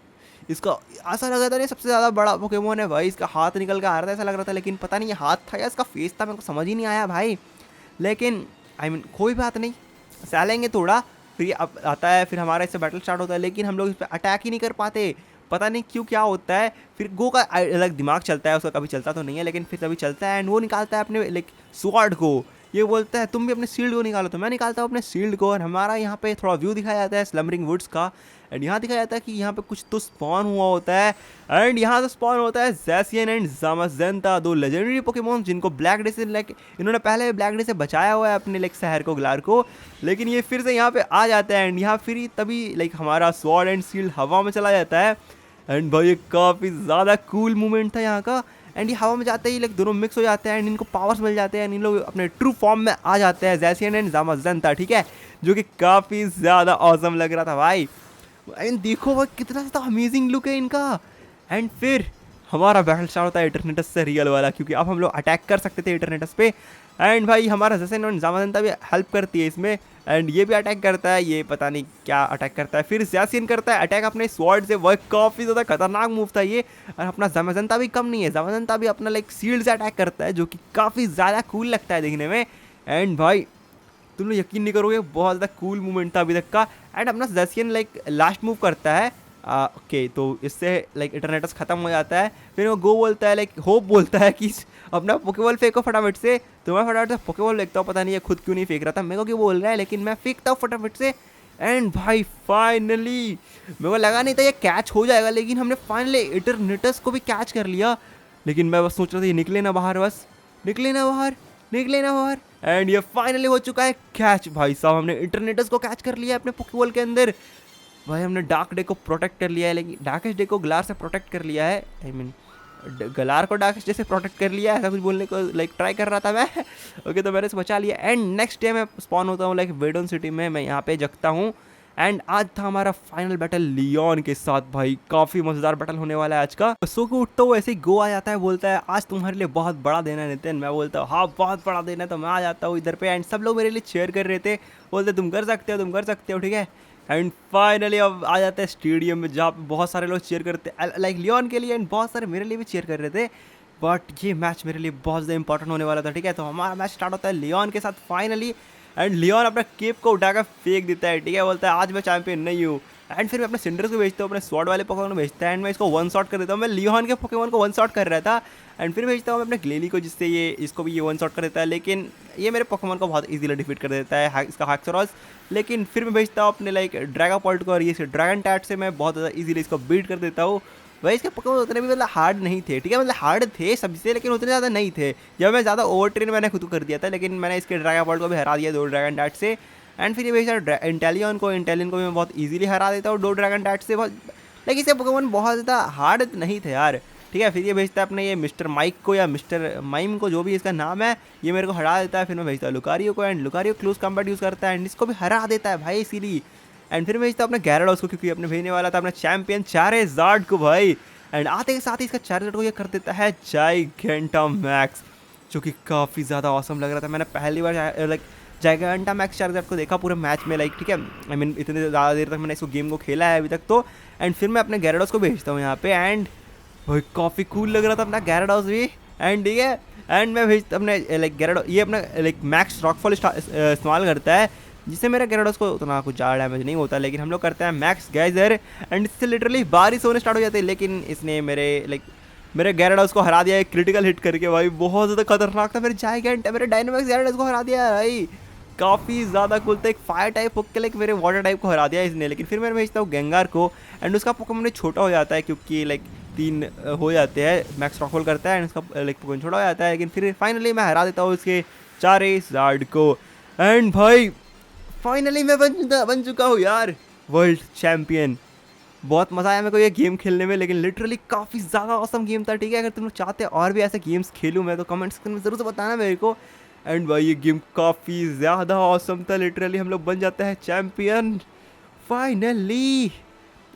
इसका ऐसा लग रहा था नहीं सबसे ज़्यादा बड़ा पोकेमोन है भाई। इसका हाथ निकल के आ रहा था ऐसा लग रहा था, लेकिन पता नहीं ये हाथ था या इसका फेस था, मेरे को समझ ही नहीं आया भाई। लेकिन आई मीन कोई बात नहीं, सहलेंगे थोड़ा। फिर ये अब आता है, फिर हमारा इससे बैटल स्टार्ट होता है, लेकिन हम लोग इस पर अटैक ही नहीं कर पाते। पता नहीं क्यों क्या होता है। फिर गो का अलग दिमाग चलता है उसका, कभी चलता तो नहीं है लेकिन फिर कभी चलता है। एंड वो निकालता है अपने लाइक स्वॉर्ड को। ये बोलता है तुम भी अपने शील्ड को निकालो, तो मैं निकालता हूँ अपने शील्ड को। और हमारा यहाँ पे थोड़ा व्यू दिखाया जाता है स्लम्बरिंग वुड्स का। एंड यहाँ दिखाया जाता है कि यहाँ पे कुछ तो स्पॉन हुआ होता है। एंड यहाँ से स्पॉन होता है ज़ैसियन एंड ज़ामाज़ेंटा, 2 लेजेंडरी पोकेमोन जिनको ब्लैक डे से लाइक इन्होंने पहले ब्लैक डे से बचाया हुआ है अपने लाइक शहर को, ग्लार को। लेकिन ये फिर से यहाँ पे आ जाता है। एंड यहाँ फिर तभी लाइक हमारा स्वॉर्ड एंड शील्ड हवा में चला जाता है। एंड भाई ये काफ़ी ज़्यादा कूल मोमेंट था यहाँ का। एंड ये हवा में जाते ही लाइक दोनों मिक्स हो जाते हैं एंड इनको पावर्स मिल जाते हैं। इन लोग अपने ट्रू फॉर्म में आ जाते हैं, ज़ैसियन एंड ज़ामाज़ेंटा। ठीक है, जो कि काफ़ी ज़्यादा ऑसम लग रहा था भाई। एंड देखो भाई कितना ज़्यादा अमेजिंग लुक है इनका। एंड फिर हमारा बैटल स्टार्ट होता है इटरनेटस से रियल वाला, क्योंकि अब हम लोग अटैक कर सकते थे इटरनेटस पे। एंड भाई हमारा ज़ैसियन एंड ज़ामाज़ेंटा भी हेल्प करती है इसमें। एंड ये भी अटैक करता है, ये पता नहीं क्या अटैक करता है। फिर ज़ैसियन करता है अटैक अपने स्वॉर्ड से, वह काफ़ी ज़्यादा खतरनाक मूव था ये। और अपना ज़ामाज़ेंटा भी कम नहीं है, ज़ामाज़ेंटा भी अपना लाइक शील्ड से अटैक करता है, जो कि काफ़ी ज़्यादा कूल लगता है देखने में। एंड भाई तुम लोग यकीन नहीं करोगे, बहुत ज़्यादा कूल मूवमेंट था अभी तक का। एंड अपना ज़ैसियन लाइक लास्ट मूव करता है। ओके, तो इससे लाइक इटरनेटस ख़त्म हो जाता है। फिर वो गो बोलता है लाइक होप बोलता है कि अपना पोकेबॉल फेंको फटाफट से। तो मैं फटाफट से पोकेबॉल फेंकता हूँ, पता नहीं ये खुद क्यों नहीं फेंक रहा था, मेरे को क्यों बोल रहा है, लेकिन मैं फेंकता हूँ फटाफट से। एंड भाई फाइनली मेरे को लगा नहीं था ये कैच हो जाएगा, लेकिन हमने फाइनली इटरनेटस को भी कैच कर लिया। लेकिन मैं बस सोच रहा था ये निकले ना बाहर, बस निकले ना बाहर, निकले ना बाहर। एंड ये फाइनली हो चुका है कैच। भाई साहब हमने इटरनेटस को कैच कर लिया अपने पोकेबॉल के अंदर। भाई हमने डार्क डे को प्रोटेक्ट कर लिया है, लेकिन डार्केस्ट डे को ग्लार से प्रोटेक्ट कर लिया है। आई मीन गलार को डार्केस्ट डे से प्रोटेक्ट कर लिया है, ऐसा कुछ बोलने को लाइक ट्राई कर रहा था मैं। ओके, तो मैंने इसे बचा लिया। एंड नेक्स्ट डे मैं स्पॉन होता हूँ लाइक वेडोन सिटी में, मैं यहाँ पे जगता हूँ। एंड आज था हमारा फाइनल बैटल लियोन के साथ। भाई काफ़ी मज़ेदार बैटल होने वाला है आज का। सो को उठता हूँ ऐसे ही गो आ जाता है, बोलता है आज तुम्हारे लिए बहुत बड़ा दिन है नितिन। मैं बोलता हूँ हाँ बहुत बड़ा दिन है, तो मैं आ जाता हूँ इधर पे। एंड सब लोग मेरे लिए चेयर कर रहे थे, बोलते तुम कर सकते हो, तुम कर सकते हो, ठीक है। एंड फाइनली अब आ जाते हैं स्टेडियम में, जहाँ पे बहुत सारे लोग चेयर करते हैं लाइक लियोन के लिए, एंड बहुत सारे मेरे लिए भी चेयर कर रहे थे। बट ये मैच मेरे लिए बहुत ज़्यादा इंपॉर्टेंट होने वाला था, ठीक है। तो हमारा मैच स्टार्ट होता है लियोन के साथ फाइनली। एंड लियोन अपना केप को उठाकर फेंक देता है, ठीक है। बोलता है आज मैं चैंपियन नहीं हूँ। एंड फिर मैं अपने सिंडर्स को भेजता हूँ, अपने स्वॉर्ड वाले पोकेमॉन को भेजता है। एंड मैं इसको वन शॉट कर देता हूँ। मैं लियोन के पोकेमॉन को वन शॉट कर रहा था। एंड फिर भेजता हूँ मैं अपने ग्लेली को, जिससे ये इसको भी ये वन शॉट कर देता है। लेकिन ये मेरे पोकेमॉन को बहुत इजीली डिफीट कर देता है, इसका हैक्सरॉस। लेकिन फिर मैं भेजता हूँ अपने लाइक ड्रैगापॉल्ट को, और ये ड्रैगन टैट से मैं बहुत ज़्यादा इजीली इसको बीट कर देता हूँ। भाई इसके पोकेमॉन उतने भी मतलब हार्ड नहीं थे, ठीक है। मतलब हार्ड थे सबसे, लेकिन उतने ज़्यादा नहीं थे। जब मैं ज़्यादा ओवर ट्रेन मैंने खुद को कर दिया था, लेकिन मैंने इसके ड्रैगापॉल्ट को भी हरा दिया 2 ड्रैगन टैट से। एंड फिर ये भेजता इंटेलियन को भी मैं बहुत इजीली हरा देता हूँ 2 ड्रैगन टैट से। बहुत लेकिन इसके पोकेमॉन बहुत ज़्यादा हार्ड नहीं थे यार, ठीक है। फिर ये भेजता है अपने ये मिस्टर माइक को या मिस्टर माइम को, जो भी इसका नाम है, ये मेरे को हरा देता है। फिर मैं भेजता हूँ लुकारियो को, and Lucario close combat use करता है एंड इसको भी हरा देता है भाई इसीलिए। एंड फिर भेजता हूँ अपने गैराडोस को, क्योंकि अपने भेजने वाला था अपना चैंपियन चारेज़ार्ड को भाई। एंड आते के साथ ही इसका चार्जर को ये कर देता है जाइगेंटामैक्स, जो कि काफ़ी ज़्यादा ऑसम लग रहा था। मैंने पहली बार लाइक जायगांटा मैक्स चार्जर को देखा पूरे मैच में लाइक, ठीक है। आई मीन इतने ज़्यादा देर तक मैंने इसको गेम को खेला है अभी तक तो। एंड फिर मैं अपने गैराडोस को भेजता हूँ यहाँ पे। एंड भाई काफ़ी कूल लग रहा था अपना गैराडोस भी। एंड ठीक है, एंड मैं भेजता अपने लाइक गैराडो, ये अपना लाइक मैक्स रॉकफॉल इस्तेमाल करता है, जिससे मेरे गैराडोस को उतना कुछ ज़्यादा डैमेज नहीं होता। लेकिन हम लोग करते हैं मैक्स गैजर, एंड इससे लिटरली बारिश होने स्टार्ट हो जाती है। लेकिन इसने मेरे गैराडोस को हरा दिया एक क्रिटिकल हिट करके। भाई बहुत ज़्यादा खतरनाक था, मेरे जायगेंट मेरे डायनामिक्स गैराडोस को हरा दिया भाई। काफ़ी ज़्यादा कूल था, एक फायर टाइप हुक के लाइक मेरे वाटर टाइप को हरा दिया इसने। लेकिन फिर मैं भेजता हूँ गेंगार को, एंड उसका पोकेमॉन छोटा हो जाता है क्योंकि लाइक 3 हो जाते हैं, मैक्स रॉकफॉल करता है एंड उसका लाइक पोकेमॉन छोटा हो जाता है। लेकिन फिर फाइनली मैं हरा देता हूँ उसके चारेज़ार्ड को। एंड भाई फाइनली मैं बन चुका हूँ यार वर्ल्ड चैम्पियन। बहुत मज़ा आया मेरे को ये गेम खेलने में, लेकिन लिटरली काफ़ी ज़्यादा ऑसम गेम था, ठीक है। अगर तुम लोग चाहते हो और भी ऐसे गेम्स खेलूँ मैं, तो कमेंट सेक्शन में ज़रूर से बताना मेरे को। एंड भाई ये गेम काफ़ी ज़्यादा ऑसम था, लिटरली हम लोग बन जाते हैं चैम्पियन फाइनली।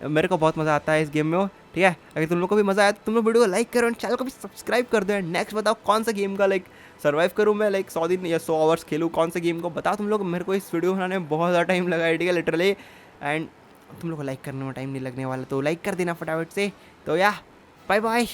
मेरे को बहुत मज़ा आता है इस गेम में, ठीक है। अगर तुम लोग को भी मज़ा आया तो तुम लोग वीडियो को लाइक करो एंड चैनल को भी सब्सक्राइब कर दो। एंड नेक्स्ट बताओ कौन सा गेम का लाइक सर्वाइव करूँ मैं, लाइक 100 दिन या 100 आवर्स खेलूँ, कौन से गेम को बताओ तुम लोग। मेरे को इस वीडियो बनाने में बहुत ज़्यादा टाइम लगा है, ठीक है, लिटरली। एंड तुम लोग को लाइक करने में टाइम नहीं लगने वाला, तो लाइक कर देना फटाफट से। तो या बाय बाय।